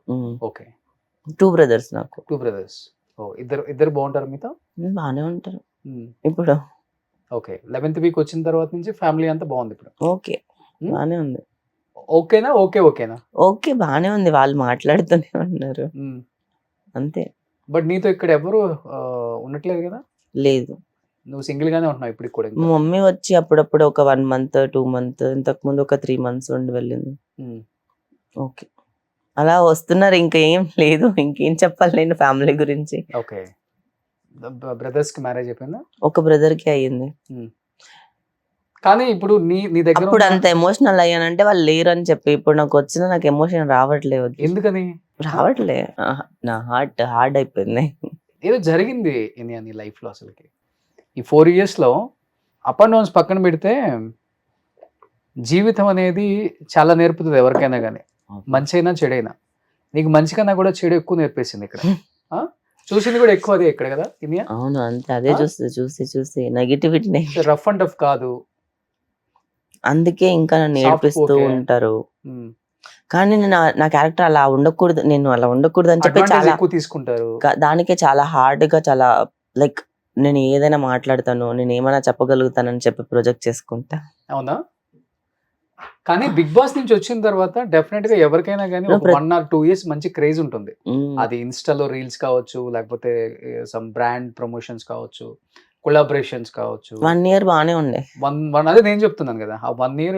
ఓకే. 2 బ్రదర్స్ నాకు. 2 బ్రదర్స్. ఓ, ఇద్దరు బాగుంటారు మీతో? బాగానే ఉంటారు ఇప్పుడు. ఓకే. 11th వీక్ వచ్చిన తర్వాత నుంచి ఫ్యామిలీ అంతా బాగుంది ఇప్పుడు? ఓకే, బాగానే ఉంది. ఓకేనా? ఓకేనా? ఓకే, బాగానే ఉంది. వాళ్ళు మాట్లాడుతూనే ఉన్నారు అంతే. బట్ నీతో ఇక్కడ ఎవరు ఉండట్లేదు కదా? లేదు, నువ్వు సింగిల్ గానే ఉంటున్నావు ఇప్పుడు కూడా? మా మమ్మీ వచ్చి అప్పుడప్పుడు ఒక 1 month 2 months, ఇంతకుముందు ఒక 3 months ఉండి వెళ్ళింది. ఓకే, అలా వస్తున్నారు. ఇంకేం లేదు, ఇంకేం చెప్పాలి నేను ఫ్యామిలీ గురించి. ఓకే. బ్రదర్స్ కి మ్యారేజ్ అయిపోయిందా? ఒక బ్రదర్కి అయ్యింది. కానీ ఇప్పుడు నీ దగ్గర అప్పుడు అంత ఎమోషనల్ అయ్యానంటే వాళ్ళు లేరు అని చెప్పి. ఇప్పుడు నాకు ఎమోషన్ రావట్లేదు. ఎందుకని రావట్లే? నా హార్ట్ హార్డ్ అయిపోయింది. ఏదో జరిగింది నీ లైఫ్ లో అసలుకి ఈ 4 years లో. అప్ అండ్ డౌన్స్ పక్కన పెడితే జీవితం అనేది చాలా నేర్పుతుంది ఎవరికైనా కానీ, మంచి అయినా చెడైనా. నీకు మంచి కన్నా కూడా చెడు ఎక్కువ నేర్పేసింది ఇక్కడ. చూసింది కూడా ఎక్కువ అదే ఇక్కడ కదా ఇనియా? అవును, అంతే. అదే చూసి నెగిటివిటీ రఫ్ అండ్ టఫ్ కాదు, అందుకే ఇంకా నన్ను నేర్పిస్తూ ఉంటారు. కానీ నా క్యారెక్టర్ అలా ఉండకూడదు, నేను అలా ఉండకూడదు అని చెప్పి చాలా ఎక్కువ తీసుకుంటారు. దానికే చాలా హార్డ్ గా, చాలా లైక్ నేను ఏదైనా మాట్లాడతాను, నేను ఏమైనా చెప్పగలుగుతానని చెప్పి ప్రొజెక్ట్ చేసుకుంటా. అవునా? కానీ బిగ్ బాస్ నుంచి వచ్చిన తర్వాత డెఫినెట్ గా ఎవరికైనా కానీ 1 or 2 years మంచి క్రేజ్ ఉంటుంది. అది ఇన్స్టాలో రీల్స్ కావచ్చు, లేకపోతే సమ్ బ్రాండ్ ప్రమోషన్స్ కావచ్చు, కొలాబరేషన్స్ కావచ్చు. 1 year బాగానే ఉండే. అదే నేను చెప్తున్నాను కదా, ఆ 1 year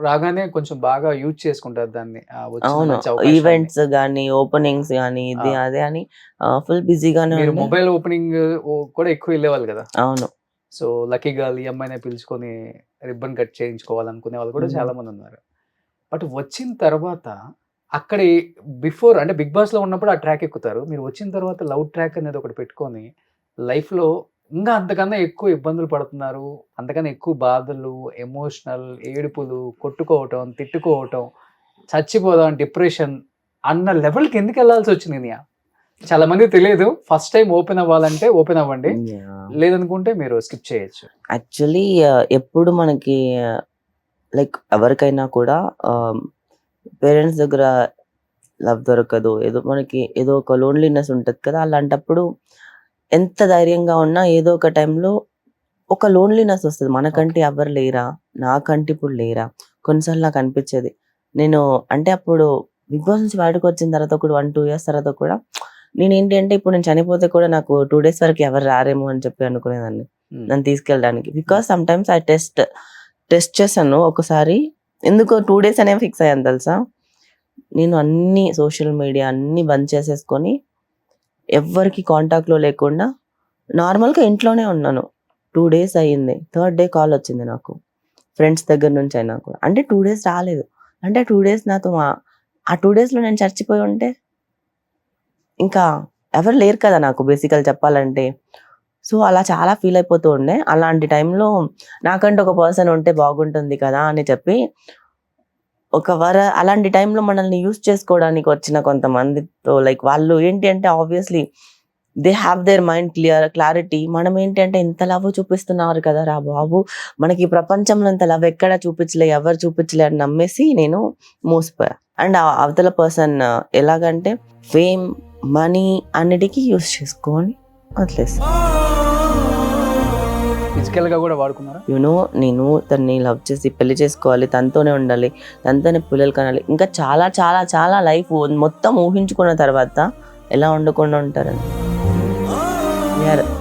రాగానే కొంచెం బాగా యూజ్ చేసుకుంటారు దాన్ని. అవును, ఈవెంట్స్ గానీ, ఓపెనింగ్స్ గానీ, ఇది అదే అని ఫుల్ బిజీగానే. మీరు మొబైల్ ఓపెనింగ్ కూడా ఎక్కువ వెళ్ళేవాళ్ళు కదా? అవును. సో లక్కీగా ఈ అమ్మాయిని పిలుచుకొని రిబ్బన్ కట్ చేయించుకోవాలనుకునే వాళ్ళు కూడా చాలా మంది ఉన్నారు. బట్ వచ్చిన తర్వాత అక్కడ బిఫోర్ అంటే బిగ్ బాస్ లో ఉన్నప్పుడు ఆ ట్రాక్ ఎక్కుతారు, మీరు వచ్చిన తర్వాత లవ్ ట్రాక్ అనేది ఒకటి పెట్టుకొని లైఫ్ లో ఇంకా అంతకన్నా ఎక్కువ ఇబ్బందులు పడుతున్నారు, అంతకన్నా ఎక్కువ బాధలు, ఎమోషనల్ ఏడుపులు, కొట్టుకోవటం, తిట్టుకోవటం, చచ్చిపోదాం, డిప్రెషన్ అన్న లెవెల్కి ఎందుకు వెళ్ళాల్సి వచ్చింది? చాలా మంది తెలియదు. ఫస్ట్ టైం ఓపెన్ అవ్వాలంటే ఓపెన్ అవ్వండి, లేదనుకుంటే మీరు స్కిప్ చేయొచ్చు. యాక్చువల్లీ ఎప్పుడు మనకి లైక్ ఎవరికైనా కూడా పేరెంట్స్ దగ్గర లవ్ దొరకదు, మనకి ఏదో ఒక లోన్లీనెస్ ఉంటుంది కదా. అలాంటప్పుడు ఎంత ధైర్యంగా ఉన్నా ఏదో ఒక టైంలో ఒక లోన్లీనెస్ వస్తుంది. మనకంటే ఎవరు లేరా, నాకంటే ఇప్పుడు లేరా. కొన్నిసార్లు నాకు అనిపించేది, నేను అంటే అప్పుడు బిగ్ బాస్ నుంచి బయటకు వచ్చిన తర్వాత కూడా 1-2 years తర్వాత కూడా నేను ఏంటి అంటే ఇప్పుడు నేను చనిపోతే కూడా నాకు 2 days వరకు ఎవరు రారేమో అని చెప్పి అనుకునేదాన్ని నన్ను తీసుకెళ్ళడానికి. Because some times I test చేశాను ఒకసారి. ఎందుకో 2 days అనేవి ఫిక్స్ అయ్యాను తెలుసా. నేను అన్ని సోషల్ మీడియా అన్ని బంద్ చేసేసుకొని ఎవరికి కాంటాక్ట్లో లేకుండా నార్మల్గా ఇంట్లోనే ఉన్నాను. 2 days అయ్యింది. 3rd day కాల్ వచ్చింది నాకు ఫ్రెండ్స్ దగ్గర నుంచి అయినా కూడా. అంటే 2 days రాలేదు. అంటే 2 days నాతో ఆ 2 daysలో నేను చచ్చిపోయి ఉంటే ఇంకా ఎవరు లేరు కదా నాకు బేసికల్ చెప్పాలంటే. సో అలా చాలా ఫీల్ అయిపోతూ ఉండే. అలాంటి టైంలో నాకంటే ఒక పర్సన్ ఉంటే బాగుంటుంది కదా అని చెప్పి అలాంటి టైంలో మనల్ని యూస్ చేసుకోవడానికి వచ్చిన కొంతమందితో లైక్ వాళ్ళు ఏంటి అంటే obviously they have their mind clarity. మనం ఏంటి అంటే ఇంత లవ్ చూపిస్తున్నారు కదా రా బాబు, మనకి ఈ ప్రపంచంలో ఇంత లవ్ ఎక్కడ చూపించలే, ఎవరు చూపించలే అని నమ్మేసి నేను మోసపోయా. అండ్ అవతల పర్సన్ ఎలాగంటే ఫేమ్, మనీ అన్నిటికీ యూస్ చేసుకొని వదిలేసి ఫిజికల్ గా కూడా వాడుకున్నారా? యూనో నేను తన్ని లవ్ చేసి పెళ్లి చేసుకోవాలి, తనతోనే ఉండాలి, తనతోనే పిల్లలు కనాలి, ఇంకా చాలా చాలా చాలా లైఫ్ మొత్తం ఊహించుకున్న తర్వాత ఎలా ఉండకుండా ఉంటారని.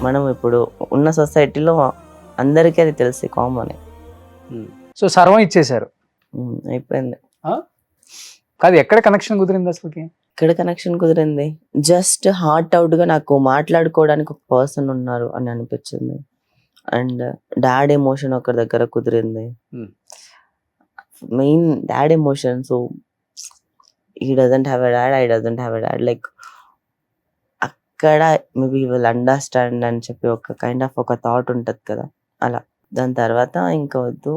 మనం ఇప్పుడు ఉన్న సొసైటీలో అందరికీ అది తెలిసి కామన్. సో సర్వం ఇచ్చేసారు, అయిపోయింది. కాదు ఎక్కడ కనెక్షన్ కుదిరింది అసలుకి? ఇక్కడ కనెక్షన్ కుదిరింది జస్ట్ హార్ట్ అవుట్ గా నాకు మాట్లాడుకోవడానికి ఒక పర్సన్ ఉన్నారు అని అనిపించింది. అండ్ డాడ్ ఎమోషన్ ఒక దగ్గర కుదిరింది, main dad emotion. So he doesn't have a dad, I doesn't have a dad, like అక్కడ మేబీ విల్ అండర్స్టాండ్ అని చెప్పి ఒక కైండ్ ఆఫ్ ఒక థాట్ ఉంటది కదా అలా. దాని తర్వాత ఇంకా వద్దు,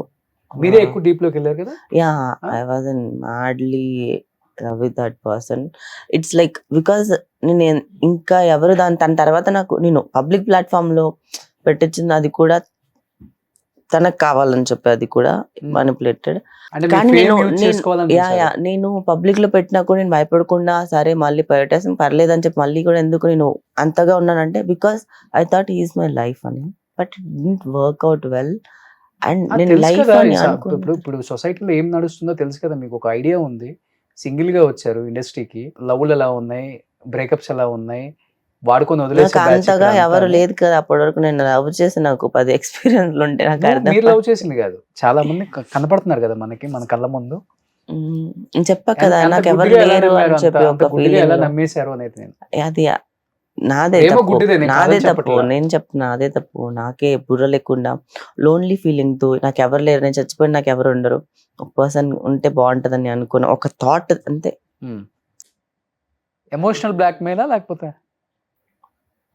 మీరే ఎక్కువ డీప్ లోకి వెళ్ళారు కదా. Yeah I was madly love with that person. It's like because నేను ఇంకా ఎవరు తన తర్వాత నాకు నేను పబ్లిక్ ప్లాట్ఫామ్ లో పెట్టించింది అది కూడా తనకు కావాలని చెప్పి, అది కూడా మానిపులేటెడ్. కానీ నేను పబ్లిక్ లో పెట్టినా కూడా నేను భయపడకుండా సరే మళ్ళీ పెట్టేసి పర్లేదని చెప్పి మళ్ళీ కూడా ఎందుకు నేను అంతగా ఉన్నానంటే because I thought he's my life అని. But it didn't work out well. And నేను లైఫ్ అని ఇప్పుడు సొసైటీలో ఏం నడుస్తుందో తెలుసు కదా మీకు, ఒక ఐడియా ఉంది. సింగిల్ గా వచ్చారు ఇండస్ట్రీకి, లవ్లు ఎలా ఉన్నాయి, బ్రేకప్స్ ఎలా ఉన్నాయి, వాడుకొని వదిలేసి అంతగా ఎవరు లేదు కదా అప్పటి వరకు. నేను లవ్ చేసి నాకు 10 ఎక్స్పీరియన్స్ ఉంటే నాకు అర్థం. మీరు లవ్ చేసింది కాదు, చాలా మంది కనపడుతున్నారు కదా మనకి, మన కళ్ళ ముందు. చెప్పా కదా నాకు ఎవరు లేరు అని చెప్పి ఒక ఫీలింగ్. ఎలా నమ్మేశారు అనేది అది నాదే తప్పు. నేను చెప్తున్నా నాదే తప్పు. నాకే బుర్ర లేకుండా లోన్లీ ఫీలింగ్ తో నాకు ఎవరు లేరు, నేను చచ్చిపోయిన నాకు ఎవరు ఉండరు, ఒక పర్సన్ ఉంటే బాగుంటదని అనుకున్న ఒక థాట్ అంతే. ఎమోషనల్ బ్లాక్ మెయిల్ లేకపోతే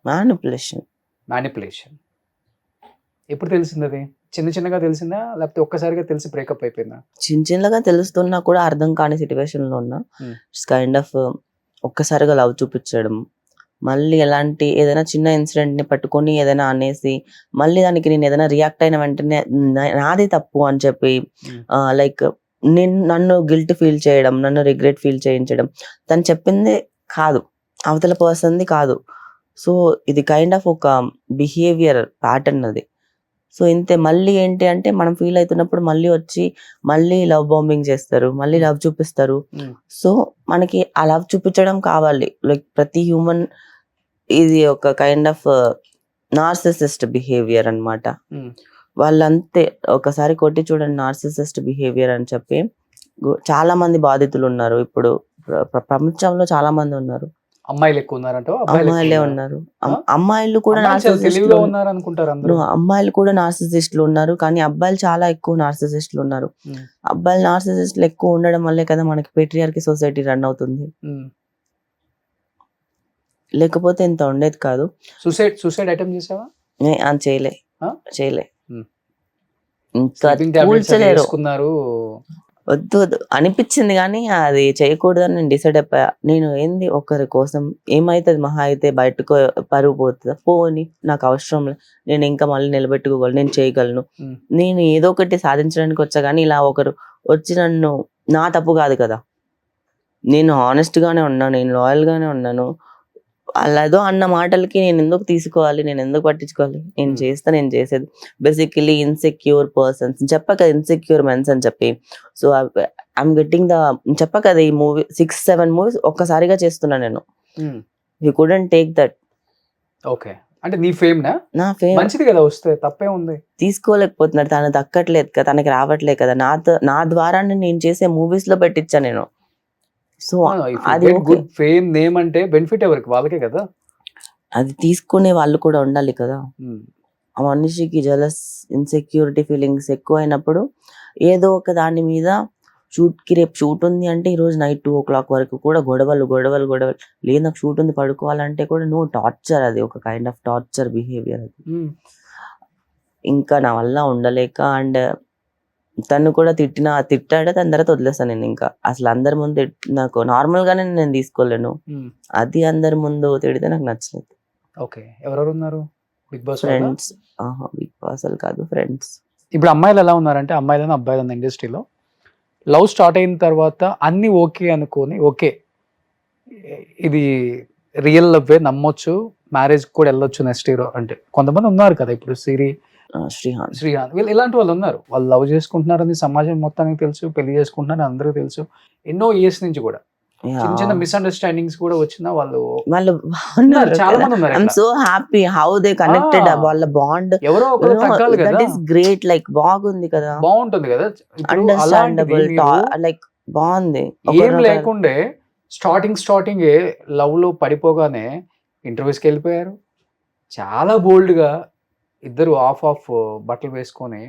మ్యానిపులేషన్. ఎప్పుడు తెలిసింది అది? చిన్నగా తెలిసిందా లేకపోతే ఒక్కసారిగా తెలిసి బ్రేకప్ అయిపోయిందా? చిన్నగా తెలుస్తున్నా కూడా అర్థం కాని సిచ్యువేషన్ లో ఉన్నా. ఇట్స్ కైండ్ ఆఫ్ ఒక్కసారిగా లవ్ చూపించడం, మళ్ళీ ఎలాంటి ఏదైనా చిన్న ఇన్సిడెంట్ ని పట్టుకొని ఏదైనా అనేసి మళ్ళీ దానికి నేను ఏదైనా రియాక్ట్ అయిన వెంటనే నాదే తప్పు అని చెప్పి లైక్ నన్ను గిల్ట్ ఫీల్ చేయడం, నన్ను రిగ్రెట్ ఫీల్ చేయించడం. తను చెప్పింది కాదు, అవతల పర్సన్ది కాదు. సో ఇది కైండ్ ఆఫ్ ఒక బిహేవియర్ ప్యాటర్న్ అది. సో ఇంతే. మళ్ళీ ఏంటి అంటే మనం ఫీల్ అవుతున్నప్పుడు మళ్ళీ వచ్చి మళ్ళీ లవ్ బాంబింగ్ చేస్తారు, మళ్ళీ లవ్ చూపిస్తారు. సో మనకి ఆ లవ్ చూపించడం కావాలి. లైక్ ప్రతి హ్యూమన్ ఇది ఒక కైండ్ ఆఫ్ నార్సిసిస్ట్ బిహేవియర్ అన్నమాట. వాళ్ళంతే. ఒకసారి కొట్టి చూడండి నార్సిసిస్ట్ బిహేవియర్ అని చెప్పి. చాలా మంది బాధితులు ఉన్నారు ఇప్పుడు ప్రపంచంలో, చాలా మంది ఉన్నారు. అమ్మాయిలు ఎక్కువ ఉన్నారంట? అమ్మాయిలే ఉన్నారు, అమ్మాయిలు కూడా అమ్మాయిలు కూడా నార్సిసిస్టులు ఉన్నారు. కానీ అబ్బాయిలు చాలా ఎక్కువ నార్సిసిస్టులు ఉన్నారు. అబ్బాయిలు నార్సిసిస్టులు ఎక్కువ ఉండడం వల్లే కదా మనకి పేట్రియార్కీ సొసైటీ రన్ అవుతుంది. లేకపోతే ఇంత ఉండేది కాదు. సూసైడ్ అటెంప్ట్ చేసావా? చేయలే. ఇంకా కూల్చలేరు. వద్దు అనిపించింది కానీ అది చేయకూడదని నేను డిసైడ్ అయిపోయా. నేను ఏంది ఒకరి కోసం ఏమైతుంది, మహా అయితే బయటకు పరుగు పోతుందా, పోని నాకు అవసరం లేదు, నేను ఇంకా మళ్ళీ నిలబెట్టుకోగలను, నేను చేయగలను, నేను ఏదో ఒకటి సాధించడానికి వచ్చా. కానీ ఇలా ఒకరు వచ్చి నన్ను, నా తప్పు కాదు కదా, నేను హానెస్ట్ గానే ఉన్నాను, నేను లాయల్ గానే ఉన్నాను, అలా ఏదో అన్న మాటలకి నేను ఎందుకు తీసుకోవాలి, నేను ఎందుకు పట్టించుకోవాలి, నేను చేసేది. బేసికలీ ఇన్సెక్యూర్ పర్సన్స్ చెప్పా కదా, ఇన్సెక్యూర్ మెన్స్ అని చెప్పి. సో ఐఎమ్ గెట్టింగ్ చెప్పా కదా, ఈ మూవీ 6-7 మూవీస్ ఒక్కసారిగా చేస్తున్నా నేను. You couldn't take that. Okay, అంటే నీ ఫేమ్ నా ఫేమ్ మంచిది కదా, వస్తే తప్పే ఉంది. తీసుకోలేకపోతున్నాడు, తను దక్కట్లేదు కదా, తనకి రావట్లేదు కదా. నా ద్వారా నేను చేసే మూవీస్ లో పెట్టించా నేను. సో అది గుడ్ ఫేమ్ నేమ్ అంటే బెనిఫిట్ ఎవరికి, వాళ్ళకే కదా. అది తీసుకునే వాళ్ళు కూడా ఉండాలి కదా. ఆ మనిషికి జలస్, ఇన్సెక్యూరిటీ ఫీలింగ్స్ ఎక్కువ అయినప్పుడు ఏదో ఒక దాని మీద షూట్కి, రేపు షూట్ ఉంది అంటే ఈరోజు నైట్ 2 o'clock వరకు కూడా గొడవలు. లేదు నాకు షూట్ ఉంది పడుకోవాలంటే కూడా నో, టార్చర్. అది ఒక కైండ్ ఆఫ్ టార్చర్ బిహేవియర్ అది. ఇంకా నా వల్ల ఉండలేక అండ్ తను కూడా తిట్టాడే దాని తర్వాత వదిలేస్తాను నేను. ఇంకా అసలు అందరి ముందు నాకు నార్మల్ గానే నేను తీసుకోలేను. అది అందరి ముందు తిడితే నాకు నచ్చలేదు. ఓకే, ఎవరెవరు ఉన్నారు Bigg Boss? Friends. Bigg Boss అసలు కాదు, ఫ్రెండ్స్. ఇప్పుడు అమ్మాయిలు ఎలా ఉన్నారంటే, అమ్మాయిలను అబ్బాయిలను ఇండస్ట్రీలో లవ్ స్టార్ట్ అయిన తర్వాత అన్ని ఓకే అనుకొని, ఓకే ఇది రియల్ లవ్వే నమ్మొచ్చు, మ్యారేజ్ కూడా వెళ్ళొచ్చు నెక్స్ట్ ఇయర్ అంటే కొంతమంది ఉన్నారు కదా. ఇప్పుడు శ్రీహాన్ వీళ్ళు ఇలాంటి వాళ్ళు ఉన్నారు. వాళ్ళు లవ్ చేసుకుంటున్నారని సమాజం మొత్తానికి తెలుసు, పెళ్లి చేసుకుంటున్నారని అందరూ తెలుసు. ఎన్నో ఇయర్స్ నుంచి కూడా చిన్న చిన్న మిస్అండర్స్టాండింగ్స్ కూడా వచ్చినా వాళ్ళు చాలా మంది ఉన్నారు. I'm so happy how they connected. వాళ్ళ బాండ్ ఎవరో ఒకరు తగ్గాలి కదా. That is great. లైక్ బాగుంది కదా, బాగుంటుంది కదా, అండర్స్టాండబుల్, లైక్ బాగుంది. ఏం లేకుండే స్టార్టింగ్ లవ్ లో పడిపోగానే ఇంటర్వ్యూస్కి వెళ్ళిపోయారు. చాలా బోల్డ్ గా ఇద్దరు ఆఫ్ బట్టలు వేసుకొని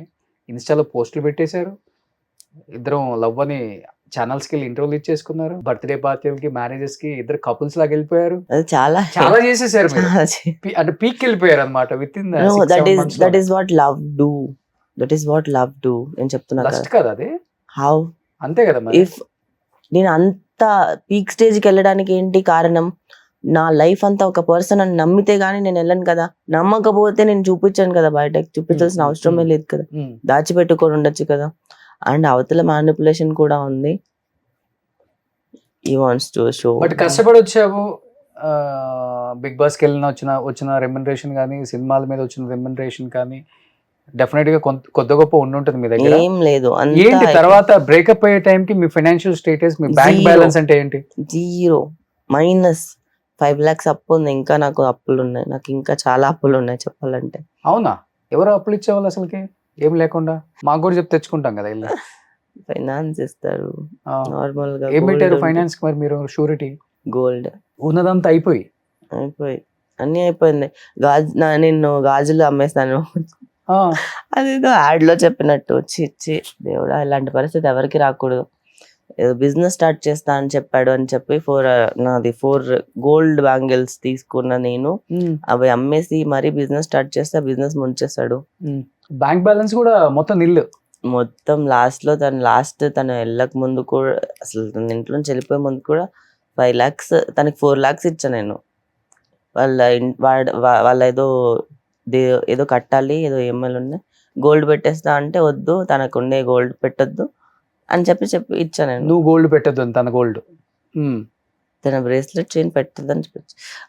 ఇన్స్టాలో పోస్టులు పెట్టేశారు. ఇద్దరం లవ్ అని ఛానల్స్ కి వెళ్ళి ఇంటర్వ్యూలు ఇచ్చేసుకున్నారు. బర్త్డే పార్టీలకి, మ్యారేజెస్ కి ఇద్దరు కపుల్స్ లాగా వెళ్ళిపోయారు. చాలా చేసేసారు. అంటే పీక్ వెళ్ళిపోయారు అనమాట. With in that is what love do. That is what love do. నేను చెప్తున్నా కదా అది. హౌ అంతే కదా. ఇఫ్ నేను అంత పీక్ స్టేజ్ కి వెళ్ళడానికి ఏంటి కారణం? నా లైఫ్ అంతా ఒక పర్సన్ అని నమ్మితే గానీ నేను వెళ్ళను కదా. నమ్మకపోతే నేను చూపించాను కదా, బయటకు చూపించాల్సిన అవసరమే లేదు కదా, దాచిపెట్టుకొని ఉండొచ్చు కదా. అండ్ అవతల మ్యానిపులేషన్ కూడా ఉంది. ఈ వాంట్స్ టు షో. బట్ కష్టపడి వచ్చావు. బిగ్ బాస్ కి వెళ్ళిన వచ్చిన రెమ్యునరేషన్ కానీ, సినిమాల మీద వచ్చిన రెమ్యునరేషన్ కానీ డెఫినెట్ గా కొద్ది గొప్ప ఉంటుంది మీ దగ్గర. ఏం లేదు. ఏంటి తర్వాత బ్రేకప్ అయ్యే టైం కి మీ ఫైనాన్షియల్ స్టేటస్, మీ బ్యాంక్ బ్యాలెన్స్ అంటే ఏంటి? 0 -5 lakhs అప్పు ఉంది. ఇంకా నాకు అప్పులు ఉన్నాయి. నాకు ఇంకా చాలా అప్పులు ఉన్నాయి చెప్పాలంటే. అవునా? ఎవరు అప్పులు ఇచ్చేవాళ్ళు అసలుకి? ఏం లేకుండా మాకు కూడా చెప్తే తెచ్చుకుంటాం కదా. ఇల్లు ఫైనాన్స్ ఇస్తారు నార్మల్ గా. ఏం పెట్టారు ఫైనాన్స్ కి మరి మీరు? షూరిటీ? గోల్డ్. ఉన్నదంతా అయిపోయి అన్ని అయిపోయింది. నేను గాజులు అమ్మేస్తాను. అదేదో యాడ్ లో చెప్పినట్టు. చిచ్చి దేవుడా, ఇలాంటి పరిస్థితి ఎవరికి రాకూడదు. ఏదో బిజినెస్ స్టార్ట్ చేస్తా అని చెప్పాడు అని చెప్పి 4 గోల్డ్ బ్యాంగిల్స్ తీసుకున్న నేను అవి అమ్మేసి మరీ బిజినెస్ స్టార్ట్ చేస్తే బిజినెస్ ముంచేస్తాడు. బ్యాంక్ బ్యాలెన్స్ కూడా మొత్తం నిల్లు. మొత్తం తను వెళ్ళక ముందు కూడా, అసలు తన ఇంట్లో నుంచి వెళ్ళిపోయే ముందు కూడా 5 lakhs, తనకి 4 lakhs ఇచ్చా నేను. వాళ్ళ ఏదో కట్టాలి, ఏదో EMIలు ఉన్నాయి, గోల్డ్ పెట్టేస్తా అంటే వద్దు, తనకు ఉండే గోల్డ్ పెట్టొద్దు అని చెప్పి ఇచ్చా నేను. నువ్వు గోల్డ్ పెట్టద్దు, తన గోల్డ్, తన బ్రేస్లెట్ చైన్ పెట్టద్దని చెప్పి.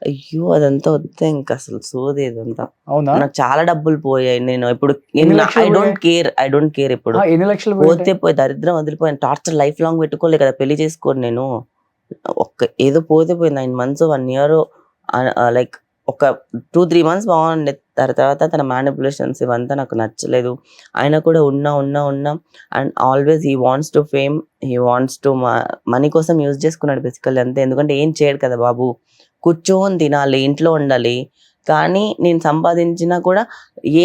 అయ్యో అదంతా వద్దే, ఇంకా అసలు సోది ఇదంతా. అవునా? నాకు చాలా డబ్బులు పోయాయి. నేను ఇప్పుడు ఐ డోంట్ కేర్ ఇప్పుడు. ఎన్ని లక్షలు పోయి దరిద్రం వదిలిపోయాను. టార్చర్ లైఫ్ లాంగ్ పెట్టుకోలే కదా, పెళ్లి చేసుకోను నేను. ఏదో పోతే పోయి 9 months 1 year, లైక్ ఒక 2-3 months బాగుండే. తర్వాత తన మ్యానిపులేషన్స్ ఇవంతా నాకు నచ్చలేదు. ఆయన కూడా ఉన్నా and always he wants to fame, he wants to money కోసం యూజ్ చేసుకున్నాడు బేసికల్లీ అంతే. ఎందుకంటే ఏం చేయడు కదా బాబు, కూర్చొని తినాలి, ఇంట్లో ఉండాలి. కానీ నేను సంపాదించినా కూడా